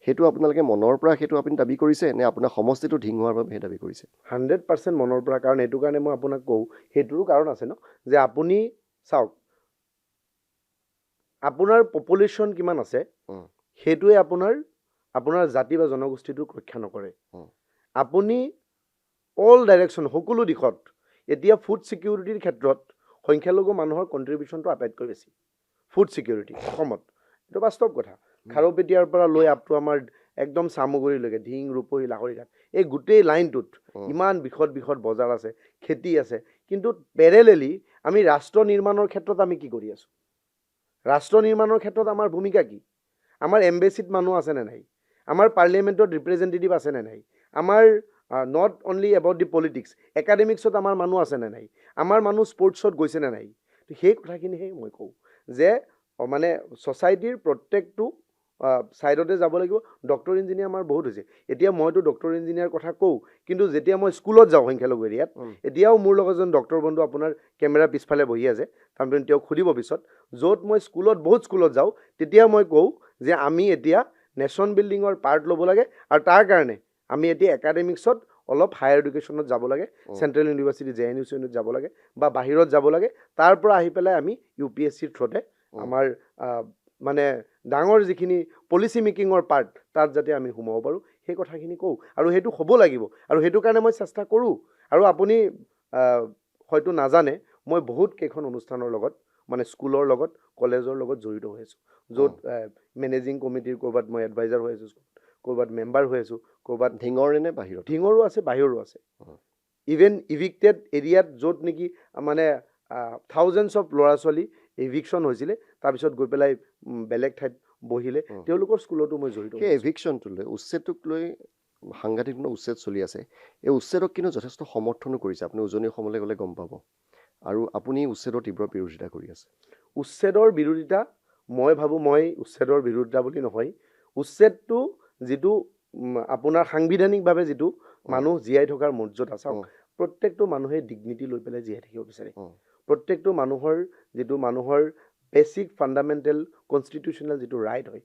সেইটো আপোনালোকে মনৰ পৰা সেইটো আপুনি দাবী কৰিছে নে আপোনাৰ সমষ্টিটো ধিং হোৱাৰ বাবে সেই দাবী কৰিছে 100% মনৰ পৰা কাৰণ এইটো কাৰণে মই আপোনাক কওঁ সেইটোৰো কাৰণ আছে ন যে আপুনি চাওক আপোনাৰ পপুলেশ্যন কিমান আছে উম, সেইটোৱে আপোনাৰ জাতি বা জনগোষ্ঠীটোক ৰক্ষা নকৰে উম, আপুনি অল ডাইৰেকশ্যন সকলো দিশত এতিয়া ফুড ছিকিউৰিটিৰ ক্ষেত্ৰত সংখ্যালঘু মানুহৰ কণ্ট্ৰিবিউশ্যনটো আটাইতকৈ বেছি ফুড ছিকিউৰিটি অসমত এইটো বাস্তৱ কথা খাৰুপেটীয়াৰ পৰা লৈ আপটো আমাৰ একদম চামগুৰিলৈকে ঢিং ৰূপহী লাহৰীঘাট এই গোটেই লাইনটোত ইমান বিশদ বজাৰ আছে খেতি আছে কিন্তু পেৰেলেলি আমি ৰাষ্ট্ৰ নিৰ্মাণৰ ক্ষেত্ৰত আমি কি কৰি আছোঁ ৰাষ্ট্ৰ নিৰ্মাণৰ ক্ষেত্ৰত আমাৰ ভূমিকা কি আমাৰ এম্বেচিত মানুহ আছেনে নাই আমাৰ পাৰ্লিয়ামেণ্টত ৰিপ্ৰেজেণ্টেটিভ আছেনে নাই আমাৰ not only about the politics একাডেমিক্সত আমাৰ মানুহ আছেনে নাই আমাৰ মানুহ স্পৰ্টছত গৈছেনে নাই সেই কথাখিনিহে মই কওঁ যে মানে ছ'চাইটিৰ প্ৰত্যেকটো ছাইডতে যাব লাগিব ডক্টৰ ইঞ্জিনিয়াৰ আমাৰ বহুত হৈছে এতিয়া মইতো ডক্টৰ ইঞ্জিনিয়াৰ কথা কওঁ কিন্তু যেতিয়া মই স্কুলত যাওঁ সংখ্যালঘু এৰিয়াত এতিয়াও মোৰ লগত এজন ডক্টৰ বন্ধু আপোনাৰ কেমেৰা পিছফালে বহি আছে আপুনি তেওঁক সুধিব পিছত য'ত মই বহুত স্কুলত যাওঁ তেতিয়া মই কওঁ যে আমি এতিয়া নেশ্যন বিল্ডিঙৰ পাৰ্ট ল'ব লাগে আৰু তাৰ কাৰণে আমি এতিয়া একাডেমিক্সত অলপ হায়াৰ এডুকেশ্যনত যাব লাগে চেণ্ট্ৰেল ইউনিভাৰ্চিটি JNU যাব লাগে বা বাহিৰত যাব লাগে তাৰ পৰা আহি পেলাই আমি UPSCৰ থ্ৰুতে আমাৰ মানে ডাঙৰ যিখিনি পলিচি মেকিঙৰ পাৰ্ট তাত যাতে আমি সোমাব পাৰোঁ সেই কথাখিনি কওঁ আৰু সেইটো হ'ব লাগিব আৰু সেইটো কাৰণে মই চেষ্টা কৰোঁ আৰু আপুনি হয়তো নাজানে মই বহুত কেইখন অনুষ্ঠানৰ লগত মানে স্কুলৰ লগত কলেজৰ লগত জড়িত হৈ আছোঁ য'ত মেনেজিং কমিটিৰ ক'ৰবাত মই এডভাইজাৰ হৈ আছোঁ ক'ৰবাত মেম্বাৰ হৈ আছোঁ ক'ৰবাত ধিঙৰে নে বাহিৰত ধিঙৰো আছে বাহিৰৰো আছে ইভেন ইভিক্টেড এৰিয়াত য'ত নেকি মানে থাউজেণ্ডছ অফ ল'ৰা ছোৱালী ইভিকশ্যন হৈছিলে তাৰপিছত গৈ পেলাই বেলেগ ঠাইত বহিলে তেওঁলোকৰ স্কুলতো মই জড়িত সেই এভিকশ্যনটো লৈ উচ্ছেদটোক লৈ সাংঘাতিক ধৰণৰ উচ্ছেদ চলি আছে এই উচ্ছেদক কিন্তু যথেষ্ট সমৰ্থনো কৰিছে আপুনি উজনি অসমলৈ গ'লে গম পাব আৰু আপুনি উচ্ছেদৰ তীব্ৰ বিৰোধিতা কৰি আছে উচ্ছেদৰ বিৰোধিতা মই ভাবোঁ মই উচ্ছেদৰ বিৰোধিতা বুলি নহয় উচ্ছেদটো যিটো আপোনাৰ সাংবিধানিকভাৱে যিটো মানুহ জীয়াই থকাৰ মৰ্যাদা চাওক প্ৰত্যেকটো মানুহে ডিগনিটি লৈ পেলাই জীয়াই থাকিব বিচাৰে প্ৰত্যেকটো মানুহৰ বেছিক ফাণ্ডামেণ্টেল কনষ্টিটিউশ্যনেল যিটো ৰাইট হয়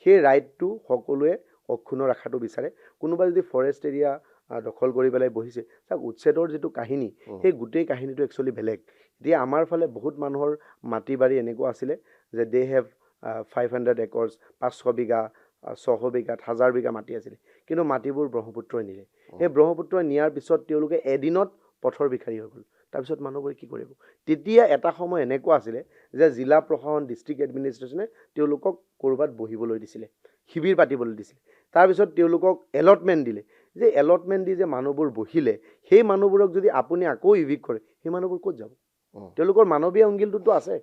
সেই ৰাইটটো সকলোৱে অক্ষুণ্ণ ৰখাটো বিচাৰে কোনোবা যদি ফৰেষ্ট এৰিয়া দখল কৰি পেলাই বহিছে চাওক উচ্ছেদৰ যিটো কাহিনী সেই গোটেই কাহিনীটো একচুৱেলি বেলেগ এতিয়া আমাৰ ফালে বহুত মানুহৰ মাটি বাৰী এনেকুৱা আছিলে যে দে হেভ 500 একৰ্ছ 500 বিঘা 600 বিঘাত 1000 বিঘা মাটি আছিলে কিন্তু মাটিবোৰ ব্ৰহ্মপুত্ৰই নিলে সেই ব্ৰহ্মপুত্ৰই নিয়াৰ পিছত তেওঁলোকে এদিনত পথৰ ভিখাৰী হৈ গ'ল তাৰপিছত মানুহবোৰে কি কৰিব তেতিয়া এটা সময় এনেকুৱা আছিলে যে জিলা প্ৰশাসন ডিষ্ট্ৰিক্ট এডমিনিষ্ট্ৰেশ্যনে তেওঁলোকক ক'ৰবাত বহিবলৈ দিছিলে শিবিৰ পাতিবলৈ দিছিলে তাৰপিছত তেওঁলোকক এলটমেণ্ট দিলে যে এলটমেণ্ট দি যে মানুহবোৰ বহিলে সেই মানুহবোৰক যদি আপুনি আকৌ ইভিক কৰে সেই মানুহবোৰ ক'ত যাব তেওঁলোকৰ মানৱীয় এংগলটোতো আছে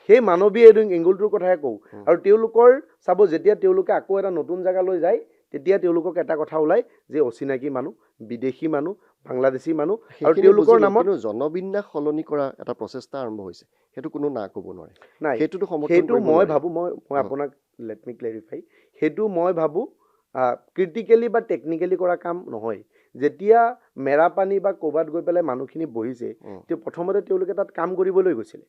সেই মানৱীয় এংগলটোৰ কথাহে কওঁ আৰু তেওঁলোকৰ চাব যেতিয়া তেওঁলোকে আকৌ এটা নতুন জেগালৈ যায় তেতিয়া তেওঁলোকক এটা কথা ওলায় যে অচিনাকি মানুহ বিদেশী মানুহ বাংলাদেশী মানুহ আৰু তেওঁলোকৰ নামত জনবিন্যাস সলনি কৰা এটা প্ৰচেষ্টা আৰম্ভ হৈছে সেইটো কোনো না ক'ব নোৱাৰে নাই সেইটো মই ভাবোঁ মই আপোনাক লেট মি ক্লেৰিফাই সেইটো মই ভাবোঁ ক্ৰিটিকেলি বা টেকনিকেলি কৰা কাম নহয় যেতিয়া মেৰাপানী বা ক'ৰবাত গৈ পেলাই মানুহখিনি বহিছে প্ৰথমতে তেওঁলোকে তাত কাম কৰিবলৈ গৈছিলে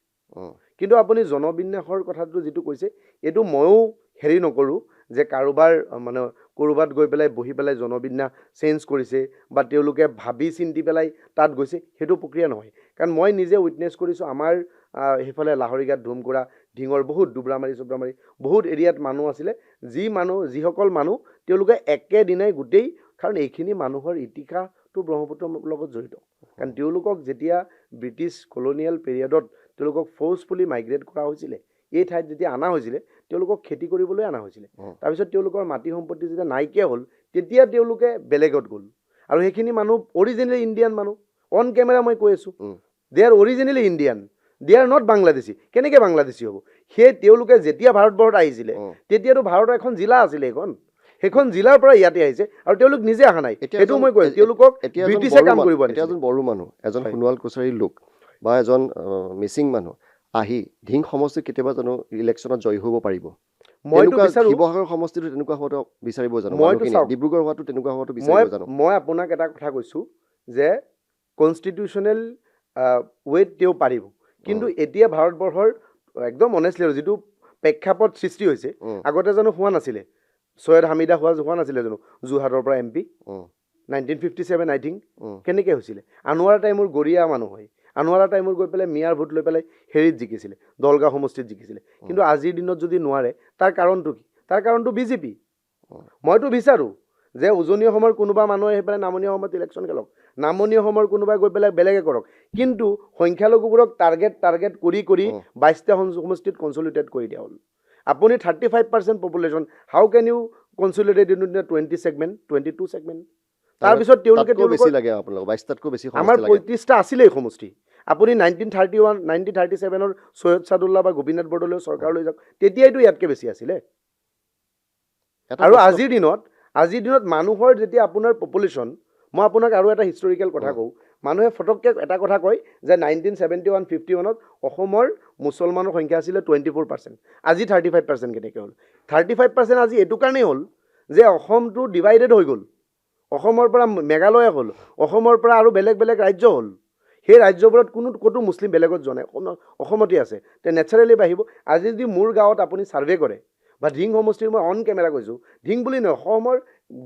কিন্তু আপুনি জনবিন্যাসৰ কথাটো যিটো কৈছে এইটো ময়ো হেৰি নকৰোঁ যে কাৰোবাৰ মানে ক'ৰবাত গৈ পেলাই বহি পেলাই জনবিন্যাস চেঞ্জ কৰিছে বা তেওঁলোকে ভাবি চিন্তি পেলাই তাত গৈছে সেইটো প্ৰক্ৰিয়া নহয় কাৰণ মই নিজে উইটনেছ কৰিছোঁ আমাৰ সেইফালে লাহৰীঘাট ধুমকুৰা ঢিঙৰ বহুত দুবৰামাৰী চুবৰামাৰী বহুত এৰিয়াত মানুহ আছিলে যিসকল মানুহ তেওঁলোকে একেদিনাই গোটেই কাৰণ এইখিনি মানুহৰ ইতিহাসটো ব্ৰহ্মপুত্ৰৰ লগত জড়িত কাৰণ তেওঁলোকক যেতিয়া ব্ৰিটিছ কলনিয়েল পিৰিয়ডত তেওঁলোকক ফ'ৰ্চফুলি মাইগ্ৰেট কৰা হৈছিলে এই ঠাইত যেতিয়া অনা হৈছিলে তেওঁলোকক খেতি কৰিবলৈ অনা হৈছিলে তাৰপিছত তেওঁলোকৰ মাটি সম্পত্তি যেতিয়া নাইকিয়া হ'ল তেতিয়া তেওঁলোকে বেলেগত গ'ল আৰু সেইখিনি মানুহ অৰিজিনেলি ইণ্ডিয়ান মানুহ অন কেমেৰা মই কৈ আছোঁ they are originally Indian they are not Bangladeshi কেনেকৈ বাংলাদেশী হ'ব সেই তেওঁলোকে যেতিয়া ভাৰতবৰ্ষত আহিছিলে তেতিয়াতো ভাৰতৰ এখন জিলা আছিলে সেইখন জিলাৰ পৰা ইয়াতে আহিছে আৰু তেওঁলোক নিজে অহা নাই সেইটো মই কৈ তেওঁলোকক ব্ৰিটিছে কাম কৰিব এতিয়া এজন বড়ো মানুহ এজন সোণোৱাল কছাৰীৰ লোক বা এজন মিচিং মানুহ আহি ঢিং সমষ্টিত কেতিয়াবা জানো ইলেকশ্যনত জয়ী হ'ব পাৰিব মইতো বিচাৰো শিৱসাগৰ সমষ্টিটো তেনেকুৱা হোৱাটো বিচাৰিব জানো ডিব্ৰুগড় হোৱাটো তেনেকুৱা হোৱাটো বিচাৰিব জানো মই আপোনাক এটা কথা কৈছোঁ যে কনষ্টিটিউচনেল ৱেত তেওঁ পাৰিব কিন্তু এতিয়া ভাৰতবৰ্ষৰ একদম অনেষ্টলি আৰু যিটো প্ৰেক্ষাপট সৃষ্টি হৈছে আগতে জানো হোৱা নাছিলে সৈয়দ হামিদা হোৱা নাছিলে জানো যোৰহাটৰ পৰা MP 1957 আই থিংক কেনেকৈ হৈছিলে আনোৱাৰা টাইমৰ গৰিয়া মানুহ হয় আনোৱাৰা টাইমৰ গৈ পেলাই মিয়াৰ ভোট লৈ পেলাই হেৰিত জিকিছিলে দলগাঁও সমষ্টিত জিকিছিলে কিন্তু আজিৰ দিনত যদি নোৱাৰে তাৰ কাৰণটো কি তাৰ কাৰণটো বিজেপি মইতো বিচাৰোঁ যে উজনি অসমৰ কোনোবা মানুহে আহি পেলাই নামনি অসমত ইলেকশ্যন খেলক নামনি অসমৰ কোনোবাই গৈ পেলাই বেলেগে কৰক কিন্তু সংখ্যালঘুবোৰক টাৰ্গেট কৰি 22টা সমষ্টিত কনচলিডেট কৰি দিয়া হ'ল আপুনি 35% population how can you consolidate in 20 segment 22 segment তাৰপিছত তেওঁলোকে বেছি লাগে আপোনালোক 22টাতকৈ বেছি আমাৰ 35টা আছিলেই সমষ্টি আপুনি 1937ৰ সৈয়দ ছাদুল্লাহ বা গোপীনাথ বৰদলৈ চৰকাৰলৈ যাওক তেতিয়াইতো ইয়াতকৈ বেছি আছিলে আৰু আজিৰ দিনত মানুহৰ যেতিয়া আপোনাৰ পপুলেশ্যন মই আপোনাক আৰু এটা হিষ্টৰিকেল কথা কওঁ মানুহে ফটককৈ এটা কথা কয় যে 1971-51ত অসমৰ মুছলমানৰ সংখ্যা আছিলে 24% আজি 35% কেনেকৈ হ'ল 35% আজি এইটো কাৰণেই হ'ল যে অসমটো ডিভাইডেড হৈ গ'ল অসমৰ পৰা মেঘালয় হ'ল অসমৰ পৰা আৰু বেলেগ ৰাজ্য হ'ল সেই ৰাজ্যবোৰত ক'তো মুছলিম বেলেগত যোৱা নাই অসমতে আছে তে নেচাৰেলি বাঢ়িব আজি যদি মোৰ গাঁৱত আপুনি ছাৰ্ভে কৰে বা ঢিং সমষ্টিৰ মই অন কেমেৰা কৈছোঁ ঢিং বুলি নহয় অসমৰ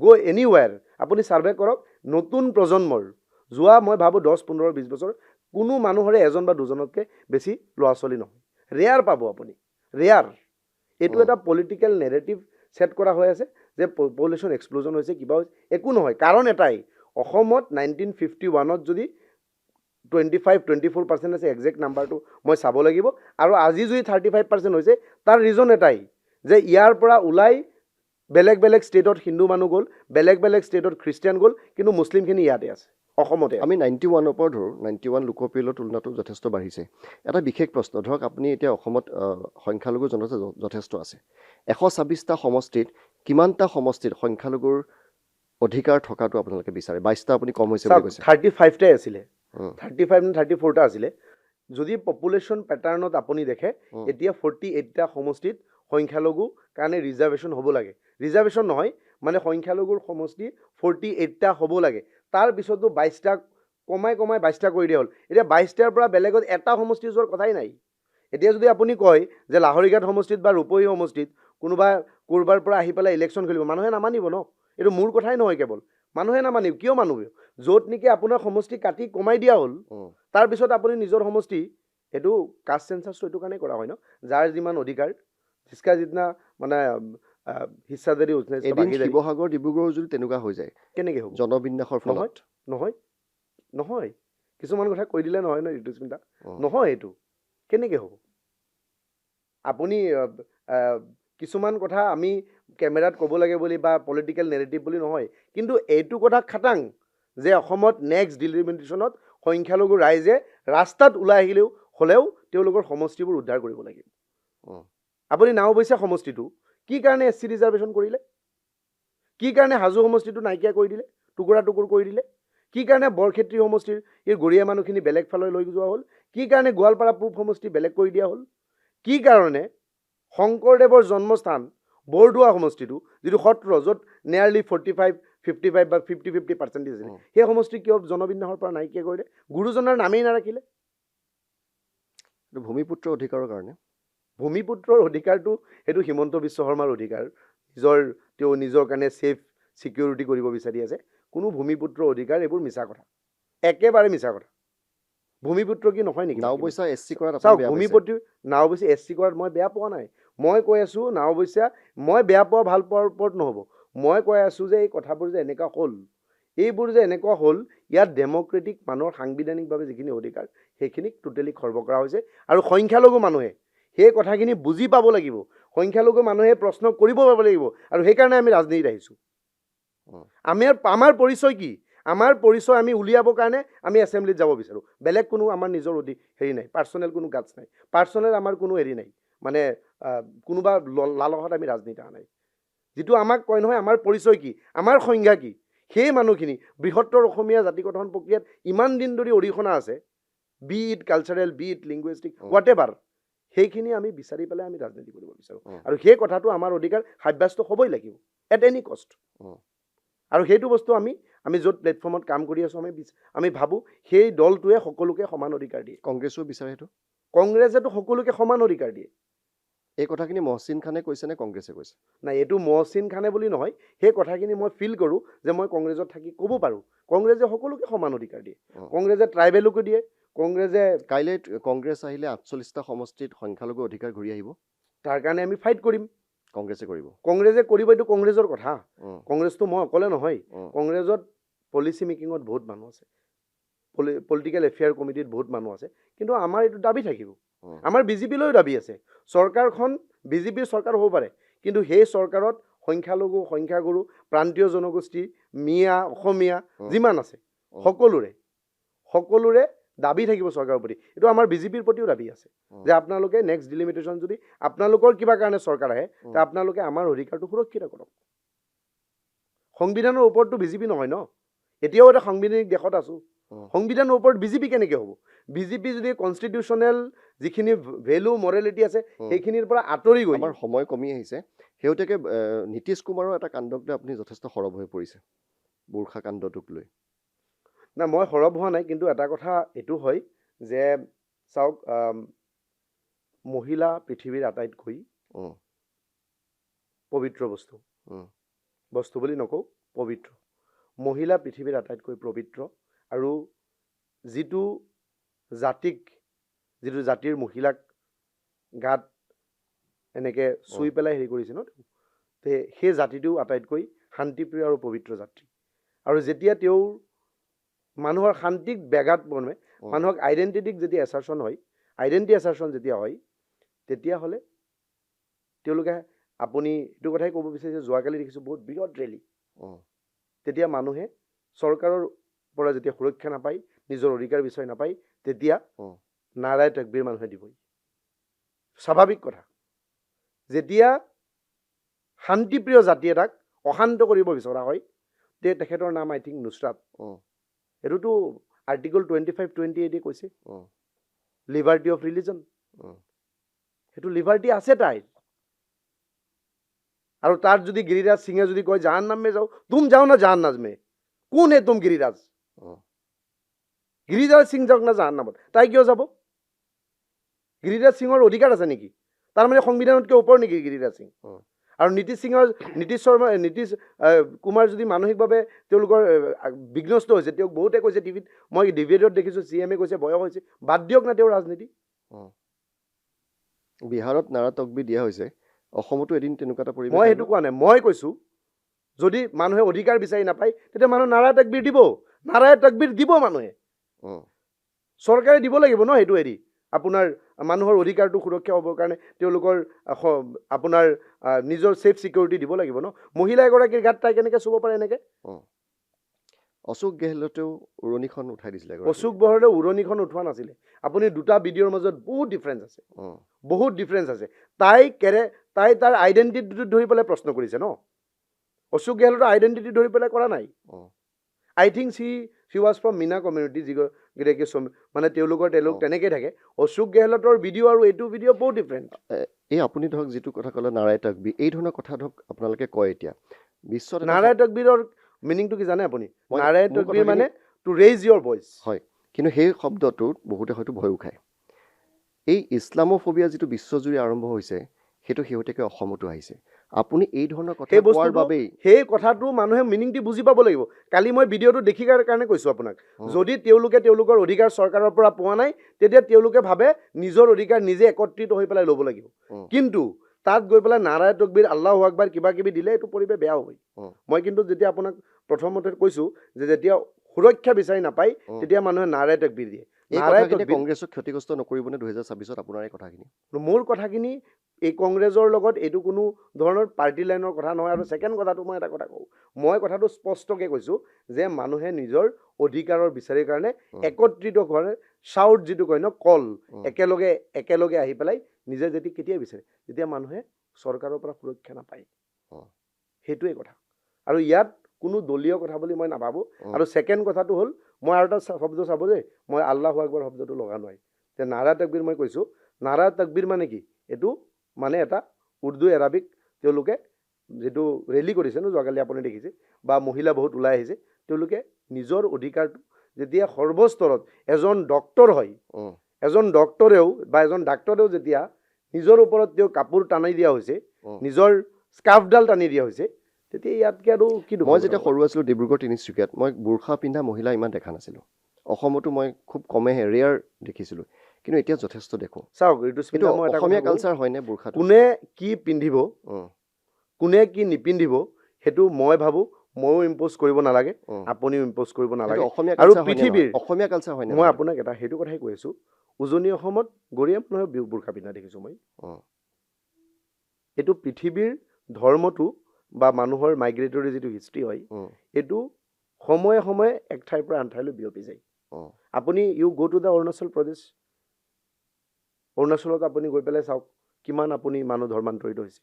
গৈ এনিৱেৰ আপুনি ছাৰ্ভে কৰক নতুন প্ৰজন্মৰ যোৱা মই ভাবোঁ 10-15-20 বছৰ কোনো মানুহৰে এজন বা দুজনতকৈ বেছি ল'ৰা ছোৱালী নহয় ৰেয়াৰ পাব আপুনি ৰেয়াৰ এইটো এটা পলিটিকেল নেৰেটিভ ছেট কৰা হৈ আছে যে পপুলেশ্যন এক্সপ্ল'জন হৈছে কিবা হৈছে একো নহয় কাৰণ এটাই অসমত 1951ত যদি 25-24% আছে একজেক্ট নাম্বাৰটো মই চাব লাগিব আৰু আজি যদি 35% হৈছে তাৰ ৰিজন এটাই যে ইয়াৰ পৰা ওলাই বেলেগ ষ্টেটত হিন্দু মানুহ গ'ল বেলেগ ষ্টেটত খ্ৰীষ্টিয়ান গ'ল কিন্তু মুছলিমখিনি ইয়াতে আছে অসমতে আমি 91ৰ পৰা ধৰোঁ 91 লোকপিয়লৰ তুলনাটো যথেষ্ট বাঢ়িছে এটা বিশেষ প্ৰশ্ন ধৰক আপুনি এতিয়া অসমত সংখ্যালঘু জনতা যথেষ্ট আছে 126টা সমষ্টিত কিমানটা সমষ্টিত সংখ্যালঘুৰ অধিকাৰ থকাটো আপোনালোকে বিচাৰে 22টা আপুনি কম হৈছে বুলি কৈছে 35টাই আছিলে 34টা আছিলে যদি পপুলেশ্যন পেটাৰ্ণত আপুনি দেখে এতিয়া 48টা সমষ্টিত সংখ্যালঘু কাৰণে ৰিজাৰ্ভেশ্যন হ'ব লাগে ৰিজাৰ্ভেশ্যন নহয় মানে সংখ্যালঘুৰ সমষ্টি 48টা হ'ব লাগে তাৰপিছতো 22টা কমাই 22টা কৰি দিয়া হ'ল এতিয়া 22টাৰ পৰা বেলেগত এটা সমষ্টি যোৱাৰ কথাই নাই এতিয়া যদি আপুনি কয় যে লাহৰীঘাট সমষ্টিত বা ৰূপহী সমষ্টিত কোনোবা ক'ৰবাৰ পৰা আহি পেলাই ইলেকশ্যন খেলিব মানুহে নামানিব ন এইটো মোৰ কথাই নহয় কেৱল মানুহে নামানিব কিয় মানিব য'ত নেকি আপোনাৰ সমষ্টি কাটি কমাই দিয়া হ'ল তাৰপিছত আপুনি নিজৰ সমষ্টি এইটো কাষ্ট চেঞ্চাছটো এইটো কাৰণেই কৰা হয় ন যাৰ যিমান অধিকাৰ जिसका जितना মানে হিস্সাদাৰী শিৱসাগৰ ডিব্ৰুগড় যদি তেনেকুৱা হৈ যায় কেনেকৈ হ'ব জনবিন্যাসৰ ফলত নহয় কিছুমান কথা কৈ দিলে নহয় ন ঋতুস্মিতা নহয় এইটো কেনেকৈ হ'ব আপুনি কিছুমান কথা আমি কেমেৰাত ক'ব লাগে বুলি বা পলিটিকেল নেৰেটিভ বুলি নহয় কিন্তু এইটো কথা খাটাং যে অসমত নেক্সট ডিলিমিটেশ্যনত সংখ্যালঘু ৰাইজে ৰাস্তাত ওলাই হ'লেও তেওঁলোকৰ সমষ্টিবোৰ উদ্ধাৰ কৰিব লাগিব আপুনি নাওবৈচা সমষ্টিটো কি কাৰণে SC ৰিজাৰ্ভেশ্যন কৰিলে কি কাৰণে হাজো সমষ্টিটো নাইকিয়া কৰি দিলে টুকুৰা কৰি দিলে কি কাৰণে বৰক্ষেত্ৰী সমষ্টিৰ এই গৰিয়া মানুহখিনি বেলেগ ফালে লৈ যোৱা হ'ল কি কাৰণে গোৱালপাৰা পূব সমষ্টি বেলেগ কৰি দিয়া হ'ল কি কাৰণে শংকৰদেৱৰ জন্মস্থান বৰদোৱা সমষ্টিটো যিটো সত্ৰ য'ত নিয়াৰলি 45-55 বা 50% আছিলে সেই সমষ্টি কিয় জনবিন্যাসৰ পৰা নাইকিয়া কৰিলে গুৰুজনাৰ নামেই নাৰাখিলে এইটো ভূমিপুত্ৰৰ অধিকাৰৰ কাৰণে ভূমিপুত্ৰৰ অধিকাৰটো সেইটো হিমন্ত বিশ্ব শৰ্মাৰ অধিকাৰ তেওঁ নিজৰ কাৰণে ছেফ ছিকিউৰিটি কৰিব বিচাৰি আছে কোনো ভূমিপুত্ৰৰ অধিকাৰ এইবোৰ মিছা কথা একেবাৰে মিছা কথা ভূমিপুত্ৰ কি নহয় নেকি নাওবৈচা SC কৰাত আপুনি চাওক বেয়া পাইছে? ভূমিপতি নাওবৈচা SC কৰাত মই বেয়া পোৱা নাই মই কৈ আছোঁ নাওবৈচা মই বেয়া পোৱা ভাল পোৱাৰ ওপৰত নহ'ব মই কৈ আছোঁ যে এই কথাবোৰ যে এনেকুৱা হ'ল এইবোৰ যে এনেকুৱা হ'ল ইয়াত ডেম'ক্ৰেটিক মানুহৰ সাংবিধানিকভাৱে যিখিনি অধিকাৰ সেইখিনিক টোটেলি খৰ্ব কৰা হৈছে আৰু সংখ্যালঘু মানুহে সেই কথাখিনি বুজি পাব লাগিব সংখ্যালঘু মানুহে প্ৰশ্ন কৰিব পাব লাগিব আৰু সেইকাৰণে আমি ৰাজনীতিত আহিছোঁ আমাৰ পৰিচয় কি আমাৰ পৰিচয় আমি উলিয়াবৰ কাৰণে আমি এছেম্বলিত যাব বিচাৰোঁ বেলেগ কোনো আমাৰ নিজৰ হেৰি নাই পাৰ্চনেল কোনো গাটছ নাই পাৰ্চনেল আমাৰ কোনো হেৰি নাই মানে কোনোবা লালহত আমি ৰাজনীতি অহা নাই যিটো আমাক কয় নহয় আমাৰ পৰিচয় কি আমাৰ সংজ্ঞা কি সেই মানুহখিনি বৃহত্তৰ অসমীয়া জাতি গঠন প্ৰক্ৰিয়াত ইমান দিন ধৰি অৰিহণা আছে be it cultural be it linguistic whatever সেইখিনি আমি বিচাৰি পেলাই আমি ৰাজনীতি কৰিব বিচাৰোঁ আৰু সেই কথাটো আমাৰ অধিকাৰ সাব্যস্ত হ'বই লাগিব এট এনি কষ্ট আৰু সেইটো বস্তু আমি য'ত প্লেটফৰ্মত কাম কৰি আছোঁ আমি ভাবোঁ সেই দলটোৱে সকলোকে সমান অধিকাৰ দিয়ে কংগ্ৰেছেও বিচাৰে সেইটো কংগ্ৰেছেতো সকলোকে সমান অধিকাৰ দিয়ে এই কথাখিনি মহচিন খানে কৈছে নে কংগ্ৰেছে কৈছে নাই এইটো মহচিন খানে বুলি নহয় সেই কথাখিনি মই ফিল কৰোঁ যে মই কংগ্ৰেছত থাকি ক'ব পাৰোঁ কংগ্ৰেছে সকলোকে সমান অধিকাৰ দিয়ে কংগ্ৰেছে ট্ৰাইবেলকো দিয়ে কংগ্ৰেছে কাইলৈ কংগ্ৰেছ আহিলে 48টা সমষ্টিত সংখ্যালঘু অধিকাৰ ঘূৰি আহিব তাৰ কাৰণে আমি ফাইট কৰিম কংগ্ৰেছে কৰিব এইটো কংগ্ৰেছৰ কথা কংগ্ৰেছটো মই অকলে নহয় কংগ্ৰেছত পলিচি মেকিঙত বহুত মানুহ আছে পলিটিকেল এফেয়াৰ কমিটিত বহুত মানুহ আছে কিন্তু আমাৰ এইটো দাবী থাকিব আমাৰ বিজেপিলৈও দাবী আছে চৰকাৰখন বিজেপিৰ চৰকাৰ হ'ব পাৰে কিন্তু সেই চৰকাৰত সংখ্যালঘু সংখ্যাগুৰু প্ৰান্তীয় জনগোষ্ঠী মিয়া অসমীয়া যিমান আছে সকলোৰে দাবী থাকিব চৰকাৰৰ প্ৰতি এইটো আমাৰ বিজেপিৰ প্ৰতিও দাবী আছে যে আপোনালোকে নেক্সট ডিলিমিটেশ্যন যদি আপোনালোকৰ কিবা কাৰণে চৰকাৰ আহে তে আপোনালোকে আমাৰ অধিকাৰটো সুৰক্ষিত কৰক সংবিধানৰ ওপৰততো বিজেপি নহয় ন এতিয়াও এটা সাংবিধানিক দেশত আছোঁ সংবিধানৰ ওপৰত বিজেপি কেনেকৈ হ'ব বিজেপি যদি কনষ্টিটিউশ্যনেল যিখিনি ভেলু মৰেলিটি আছে সেইখিনিৰ পৰা আঁতৰি গৈ আমাৰ সময় কমি আহিছে শেহতীয়াকৈ নীতিশ কুমাৰৰ এটা কাণ্ডক লৈ আপুনি যথেষ্ট সৰব হৈ পৰিছে বুৰ্খা কাণ্ডটোক লৈ না মই সৰব হোৱা নাই কিন্তু এটা কথা এইটো হয় যে চাওক মহিলা পৃথিৱীৰ আটাইতকৈ পবিত্ৰ বস্তু বুলি নকওঁ পবিত্ৰ মহিলা পৃথিৱীৰ আটাইতকৈ পবিত্ৰ আৰু যিটো জাতিৰ মহিলাক গাত এনেকৈ চুই পেলাই হেৰি কৰিছে ন তে সেই জাতিটো আটাইতকৈ শান্তিপ্ৰিয় আৰু পবিত্ৰ জাতি আৰু যেতিয়া তেওঁৰ মানুহৰ শান্তিক ব্যাঘাত বনায় মানুহক আইডেণ্টিটিক যেতিয়া এছাৰশ্যন হয় আইডেণ্টি এছাৰশ্যন যেতিয়া হয় তেতিয়াহ'লে তেওঁলোকে আপুনি এইটো কথাই ক'ব বিচাৰিছে যোৱাকালি দেখিছোঁ বহুত বৃহৎ ৰেলী তেতিয়া মানুহে চৰকাৰৰ পৰা যেতিয়া সুৰক্ষা নাপায় নিজৰ অধিকাৰ বিচাৰি নাপায় তেতিয়া নাৰাই তকবীৰ মানুহে দিবই স্বাভাৱিক কথা যেতিয়া শান্তিপ্ৰিয় জাতি এটাক অশান্ত কৰিব বিচৰা হয় তে তেখেতৰ নাম আই থিংক নুছৰাত এইটোতো আৰ্টিকল 25-28 কৈছে লিবাৰ্টি অফ ৰিলিজন সেইটো লিবাৰ্টি আছে তাইৰ আৰু তাত যদি গিৰিৰাজ সিঙে যদি কয় জাহান্নাম মে যাও তুম যাও না জাহান্নাম মে কোন হে তুম গিৰিৰাজ সিং যাওক না জাহান্নামত তাই কিয় যাব গিৰিৰাজ সিঙৰ অধিকাৰ আছে নেকি তাৰমানে সংবিধানতকৈ ওপৰ নেকি গিৰিৰাজ সিং আৰু নীতিশ কুমাৰ যদি মানসিকভাৱে তেওঁলোকৰ বিঘ্নস্ত হৈছে তেওঁক বহুতে কৈছে টিভিত মই ডিবেটত দেখিছোঁ CM কৈছে বয়স হৈছে বাদ দিয়ক না তেওঁৰ ৰাজনীতি বিহাৰত নাৰা তকবীৰ দিয়া হৈছে অসমতো এদিন তেনেকুৱা এটা পৰিৱেশ মই সেইটো কোৱা নাই মই কৈছোঁ যদি মানুহে অধিকাৰ বিচাৰি নাপায় তেতিয়া মানুহে নাৰা তকবীৰ দিব মানুহে চৰকাৰে দিব লাগিব ন সেইটো এৰি আপোনাৰ মানুহৰ অধিকাৰটো সুৰক্ষা হ'বৰ কাৰণে তেওঁলোকৰ আপোনাৰ নিজৰ ছেফ ছিকিউৰিটি দিব লাগিব ন মহিলা এগৰাকীৰ গাত তাই কেনেকৈ চুব পাৰে এনেকৈ অশোক গেহলতেও উৰণিখন উঠাই দিছিলে অশোক গেহলতে উৰণিখন উঠোৱা নাছিলে আপুনি দুটা ভিডিঅ'ৰ মাজত বহুত ডিফাৰেঞ্চ আছে তাই তাৰ আইডেণ্টিটিটো ধৰি পেলাই প্ৰশ্ন কৰিছে ন অশোক গেহলতৰ আইডেণ্টিটি ধৰি পেলাই কৰা নাই I think she was from Meena community যিগৰাকী মানে তেওঁলোক তেনেকৈ থাকে অশোক গেহলতৰ ভিডিঅ' আৰু এইটো ভিডিঅ' বহুত ডিফাৰেণ্ট এই আপুনি ধৰক যিটো কথা ক'লে নাৰাই তকবীৰ এই ধৰণৰ কথা ধৰক আপোনালোকে কয় এতিয়া বিশ্বত নাৰাই তকবীৰৰ মিনিংটো কি জানে আপুনি নাৰাই তকবীৰ মানে টু ৰেইজ ইয়ৰ ভইচ হয় কিন্তু সেই শব্দটোত বহুতে হয়তো ভয়ো খায় এই ইছলামোফোবিয়া যিটো বিশ্বজুৰি আৰম্ভ হৈছে সেইটো শেহতীয়াকৈ অসমতো আহিছে আপুনি এই ধৰণৰ কথা সেই কোৱাৰ বস্তুটো বাবেই সেই কথাটো মানুহে মিনিংটি বুজি পাব লাগিব কালি মই ভিডিঅ'টো দেখি কাৰণে কৈছোঁ আপোনাক যদি তেওঁলোকে তেওঁলোকৰ অধিকাৰ চৰকাৰৰ পৰা পোৱা নাই তেতিয়া তেওঁলোকে ভাবে নিজৰ অধিকাৰ নিজে একত্ৰিত হৈ পেলাই ল'ব লাগিব কিন্তু তাত গৈ পেলাই নাৰায় তকবীৰ আল্লাহু আকবাৰ কিবা কিবি দিলে এইটো পৰিৱেশ বেয়া হয় মই কিন্তু যেতিয়া আপোনাক প্ৰথমতে কৈছোঁ যে যেতিয়া সুৰক্ষা বিচাৰি নাপায় তেতিয়া মানুহে নাৰায় তকবীৰ দিয়ে এই নাৰায় কথাখিনি তকবীৰ কংগ্ৰেছক ক্ষতিগ্ৰস্ত নকৰিবনে 2026 আপোনাৰ এই কথাখিনি মোৰ কথাখিনি এই কংগ্ৰেছৰ লগত এইটো কোনো ধৰণৰ পাৰ্টি লাইনৰ কথা নহয় আৰু ছেকেণ্ড কথাটো মই এটা কথা কওঁ মই কথাটো স্পষ্টকৈ কৈছোঁ যে মানুহে নিজৰ অধিকাৰৰ বিচাৰিৰ কাৰণে একত্ৰিত হোৱাৰ চাউট যিটো কয় ন কল একেলগে আহি পেলাই নিজে যদি কেতিয়া বিচাৰে যেতিয়া মানুহে চৰকাৰৰ পৰা সুৰক্ষা নাপায় সেইটোৱে কথা আৰু ইয়াত কোনো দলীয় কথা বুলি মই নাভাবোঁ আৰু ছেকেণ্ড কথাটো হ'ল মই আৰু এটা শব্দ চাব যে মই আল্লাহু আকবাৰ শব্দটো লগা নাই যে নাৰা তকবীৰ মই কৈছোঁ নাৰা তকবীৰ মানে কি এইটো মানে এটা উৰ্দু এৰাবিক তেওঁলোকে যিটো ৰেলী কৰিছে ন যোৱাকালি আপুনি দেখিছে বা মহিলা বহুত ওলাই আহিছে তেওঁলোকে নিজৰ অধিকাৰটো যেতিয়া সৰ্বস্তৰত এজন ডক্তৰ হয় এজন ডক্তৰেও বা এজন ডাক্তৰেও যেতিয়া নিজৰ ওপৰত তেওঁ কাপোৰ টানি দিয়া হৈছে নিজৰ স্কাৰ্ফডাল টানি দিয়া হৈছে তেতিয়া ইয়াতকৈ আৰু কি মই যেতিয়া সৰু আছিলোঁ ডিব্ৰুগড় তিনিচুকীয়াত মই বুৰ্খা পিন্ধা মহিলা ইমান দেখা নাছিলোঁ অসমতো মই খুব কমেহে ৰেয়াৰ দেখিছিলোঁ কিন্তু এতিয়া যথেষ্ট দেখোঁ চাওক ঋতুস্মিতা মই এটা অসমীয়া কালচাৰ হয়নে বুৰ্খাটো কোনে কি পিন্ধিব কোনে কি নিপিন্ধিব সেইটো মই ভাবোঁ ময়ো ইম্প'জ কৰিব নালাগে আপুনিও ইম্প'জ কৰিব নালাগে আৰু পৃথিৱীৰ অসমীয়া কালচাৰ হয়নে মই আপোনাক এটা সেইটো কথাই কৈ আছোঁ উজনি অসমত গৰিয়া মানুহে বুৰ্খা পিন্ধা দেখিছোঁ মই এইটো পৃথিৱীৰ ধৰ্মটো বা মানুহৰ মাইগ্ৰেটৰী যিটো হিষ্ট্ৰী হয় এইটো সময়ে সময়ে এক ঠাইৰ পৰা আন ঠাইলৈ বিয়পি যায় আপুনি ইউ গ' টু দ্য অৰুণাচল প্ৰদেশ অৰুণাচলত আপুনি গৈ পেলাই চাওক কিমান আপুনি মানুহ ধৰ্মান্তৰিত হৈছে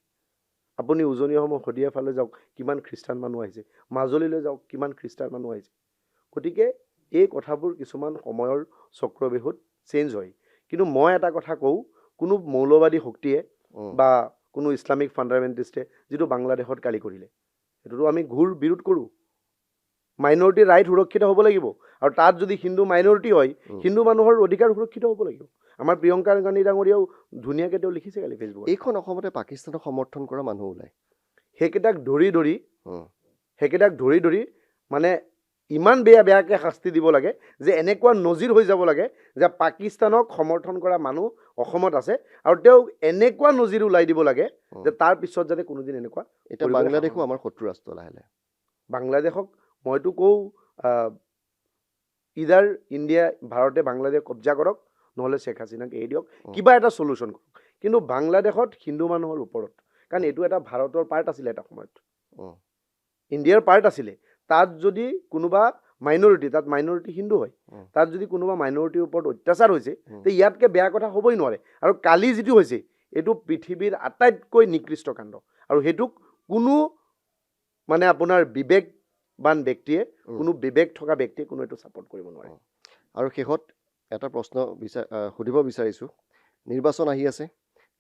আপুনি উজনি অসমৰ শদিয়াৰ ফালে যাওক কিমান খ্ৰীষ্টান মানুহ আহিছে মাজুলীলৈ যাওক কিমান খ্ৰীষ্টান মানুহ আহিছে গতিকে এই কথাবোৰ কিছুমান সময়ৰ চক্ৰবেহুত চেঞ্জ হয় কিন্তু মই এটা কথা কওঁ কোনো মৌলবাদী শক্তিয়ে বা কোনো ইছলামিক ফাণ্ডামেণ্টেলিষ্টে যিটো বাংলাদেশত কালি কৰিলে সেইটোতো আমি ঘূৰ বিৰোধ কৰোঁ মাইনৰিটিৰ ৰাইট সুৰক্ষিত হ'ব লাগিব আৰু তাত যদি হিন্দু মাইনৰিটি হয় হিন্দু মানুহৰ অধিকাৰ সুৰক্ষিত হ'ব লাগিব আমাৰ প্ৰিয়ংকা গান্ধী ডাঙৰীয়াও ধুনীয়াকৈ তেওঁ লিখিছে কালি ফেচবুকত এইখন অসমতে পাকিস্তানক সমৰ্থন কৰা মানুহ ওলায় সেইকেইটাক ধৰি ধৰি মানে ইমান বেয়াকৈ শাস্তি দিব লাগে যে এনেকুৱা নজিৰ হৈ যাব লাগে যে পাকিস্তানক সমৰ্থন কৰা মানুহ অসমত আছে আৰু তেওঁ এনেকুৱা নজিৰ ওলাই দিব লাগে যে তাৰ পিছত যাতে কোনোদিন এনেকুৱা এতিয়া বাংলাদেশো আমাৰ শত্ৰু ৰাষ্ট্ৰ লাহে লাহে বাংলাদেশক মইতো কওঁ ইদাৰ ইণ্ডিয়া ভাৰতে বাংলাদেশ কব্জা কৰক নহ'লে শ্বেখ হাছিনাক এৰি দিয়ক কিবা এটা চলিউশ্যন কৰক কিন্তু বাংলাদেশত হিন্দু মানুহৰ ওপৰত কাৰণ এইটো এটা ভাৰতৰ পাৰ্ট আছিলে এটা সময়ত ইণ্ডিয়াৰ পাৰ্ট আছিলে তাত যদি কোনোবা মাইনৰিটি তাত মাইনৰিটি হিন্দু হয় তাত যদি কোনোবা মাইনৰিটিৰ ওপৰত অত্যাচাৰ হৈছে তে ইয়াতকৈ বেয়া কথা হ'বই নোৱাৰে আৰু কালি যিটো হৈছে এইটো পৃথিৱীৰ আটাইতকৈ নিকৃষ্ট কাণ্ড আৰু সেইটোক কোনো মানে আপোনাৰ বিবেকবান ব্যক্তিয়ে কোনো বিবেক থকা ব্যক্তিয়ে কোনো এইটো ছাপোৰ্ট কৰিব নোৱাৰে আৰু শেষত এটা প্ৰশ্ন সুধিব বিচাৰিছোঁ নিৰ্বাচন আহি আছে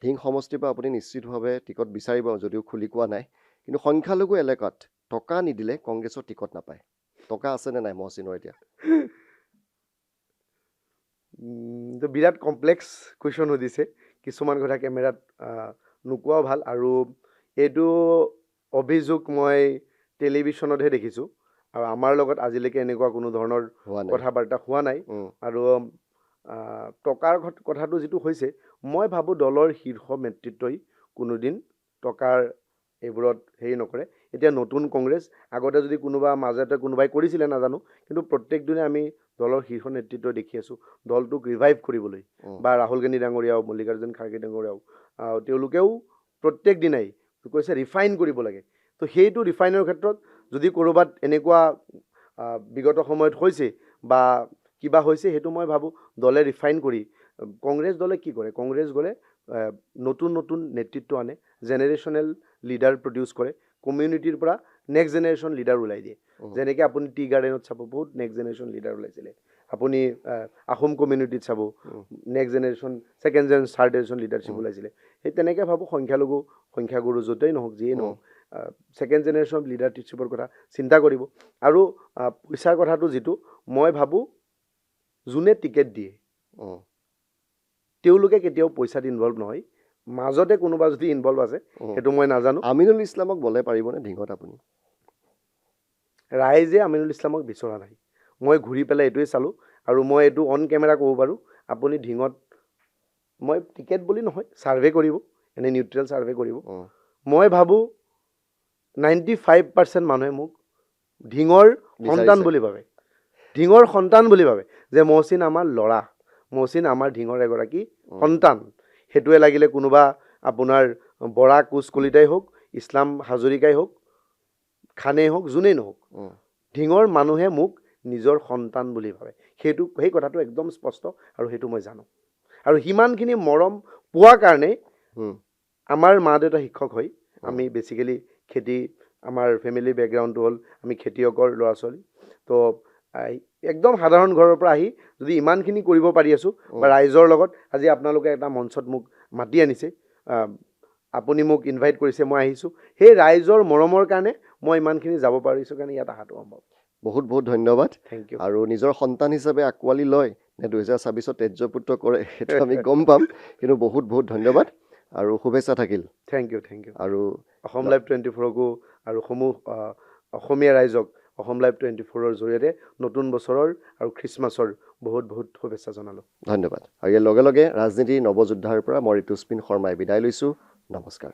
ধিং সমষ্টিৰ পৰা আপুনি নিশ্চিতভাৱে টিকট বিচাৰিব যদিও খুলি কোৱা নাই কিন্তু সংখ্যালঘু এলেকাত টকা নিদিলে কংগ্ৰেছৰ টিকট নাপায় টকা আছেনে নাই মহচিনৰ এতিয়া বিৰাট কমপ্লেক্স কুৱেশ্যন সুধিছে কিছুমান কথা কেমেৰাত নোকোৱাও ভাল আৰু এইটো অভিযোগ মই টেলিভিশ্যনতহে দেখিছোঁ আৰু আমাৰ লগত আজিলৈকে এনেকুৱা কোনো ধৰণৰ কথা বাৰ্তা হোৱা নাই আৰু টকাৰ কথাটো যিটো হৈছে মই ভাবোঁ দলৰ শীৰ্ষ নেতৃত্বই কোনোদিন টকাৰ এইবোৰত হেৰি নকৰে এতিয়া নতুন কংগ্ৰেছ আগতে যদি কোনোবা মাজতে কোনোবাই কৰিছিলে নাজানো কিন্তু প্ৰত্যেক দিনে আমি দলৰ শীৰ্ষ নেতৃত্ব দেখি আছোঁ দলটোক ৰিভাইভ কৰিবলৈ বা ৰাহুল গান্ধী ডাঙৰীয়াও মল্লিকাৰ্জুন খাৰ্গে ডাঙৰীয়াও তেওঁলোকেও প্ৰত্যেক দিনাই কৈছে ৰিফাইন কৰিব লাগে তো সেইটো ৰিফাইনৰ ক্ষেত্ৰত যদি ক'ৰবাত এনেকুৱা বিগত সময়ত হৈছে বা কিবা হৈছে সেইটো মই ভাবোঁ দলে ৰিফাইন কৰি কংগ্ৰেছ দলে কি কৰে কংগ্ৰেছ দলে নতুন নতুন নেতৃত্ব আনে জেনেৰেশ্যনেল লিডাৰ প্ৰডিউচ কৰে কমিউনিটিৰ পৰা নেক্সট জেনেৰেশ্যন লিডাৰ ওলাই দিয়ে যেনেকৈ আপুনি টি গাৰ্ডেনত চাব বহুত নেক্সট জেনেৰেশ্যন লিডাৰ ওলাইছিলে আপুনি আহোম কমিউনিটিত চাব next generation second generation third generation leadership ওলাইছিলে সেই তেনেকৈ ভাবোঁ সংখ্যাগুৰু য'তেই নহওক যিয়েই নহওক ছেকেণ্ড জেনেৰেশ্যন লিডাৰশ্বিপৰ কথা চিন্তা কৰিব আৰু পইচাৰ কথাটো যিটো মই ভাবোঁ যোনে টিকেট দিয়ে তেওঁলোকে কেতিয়াও পইচাত ইনভলভ নহয় মাজতে কোনোবা যদি ইনভলভ আছে সেইটো মই নাজানো আমিনুল ইছলামক বলে পাৰিবনে ঢিঙত আপুনি ৰাইজে আমিনুল ইছলামক বিচৰা নাই মই ঘূৰি পেলাই এইটোৱে চালোঁ আৰু মই এইটো অন কেমেৰা ক'ব পাৰোঁ আপুনি ঢিঙত মই টিকেট বুলি নহয় ছাৰ্ভে কৰিব এনে নিউট্ৰেল ছাৰ্ভে কৰিব মই ভাবোঁ 95% মানুহে মোক ঢিঙৰ সন্তান বুলি ভাবে ঢিঙৰ সন্তান বুলি ভাবে যে মহচিন আমাৰ ল'ৰা মহচিন আমাৰ ঢিঙৰ এগৰাকী সন্তান সেইটোৱে লাগিলে কোনোবা আপোনাৰ বৰা কোচ কলিতাই হওক ইছলাম হাজৰিকাই হওক খানেই হওক যোনেই নহওক ঢিঙৰ মানুহে মোক নিজৰ সন্তান বুলি ভাবে সেই কথাটো একদম স্পষ্ট আৰু সেইটো মই জানো আৰু সিমানখিনি মৰম পোৱাৰ কাৰণে আমাৰ মা দেউতা শিক্ষক হয় আমি বেছিকেলি খেতি আমাৰ ফেমিলি বেকগ্ৰাউণ্ডটো হ'ল আমি খেতিয়কৰ ল'ৰা ছোৱালী তো একদম সাধাৰণ ঘৰৰ পৰা আহি যদি ইমানখিনি কৰিব পাৰি আছোঁ বা ৰাইজৰ লগত আজি আপোনালোকে এটা মঞ্চত মোক মাতি আনিছে আপুনি মোক ইনভাইট কৰিছে মই আহিছোঁ সেই ৰাইজৰ মৰমৰ কাৰণে মই ইমানখিনি যাব পাৰিছোঁ কাৰণে ইয়াত অহাটো সম্ভৱ বহুত বহুত ধন্যবাদ থেংক ইউ আৰু নিজৰ সন্তান হিচাপে আঁকোৱালি লয় নে 2026 তেজপুত্ৰ কৰে সেইটো আমি গম পাম কিন্তু বহুত বহুত ধন্যবাদ আৰু শুভেচ্ছা থাকিল থেংক ইউ আৰু অসম লাইভ 24কো আৰু সমূহ অসমীয়া ৰাইজক অসম লাইভ 24ৰ জৰিয়তে নতুন বছৰৰ আৰু খ্ৰীষ্টমাছৰ বহুত বহুত শুভেচ্ছা জনালোঁ ধন্যবাদ আৰু ইয়াৰ লগে লগে ৰাজনীতিৰ নৱযোদ্ধাৰ পৰা মই ঋতুস্পিন শৰ্মাই বিদায় লৈছোঁ নমস্কাৰ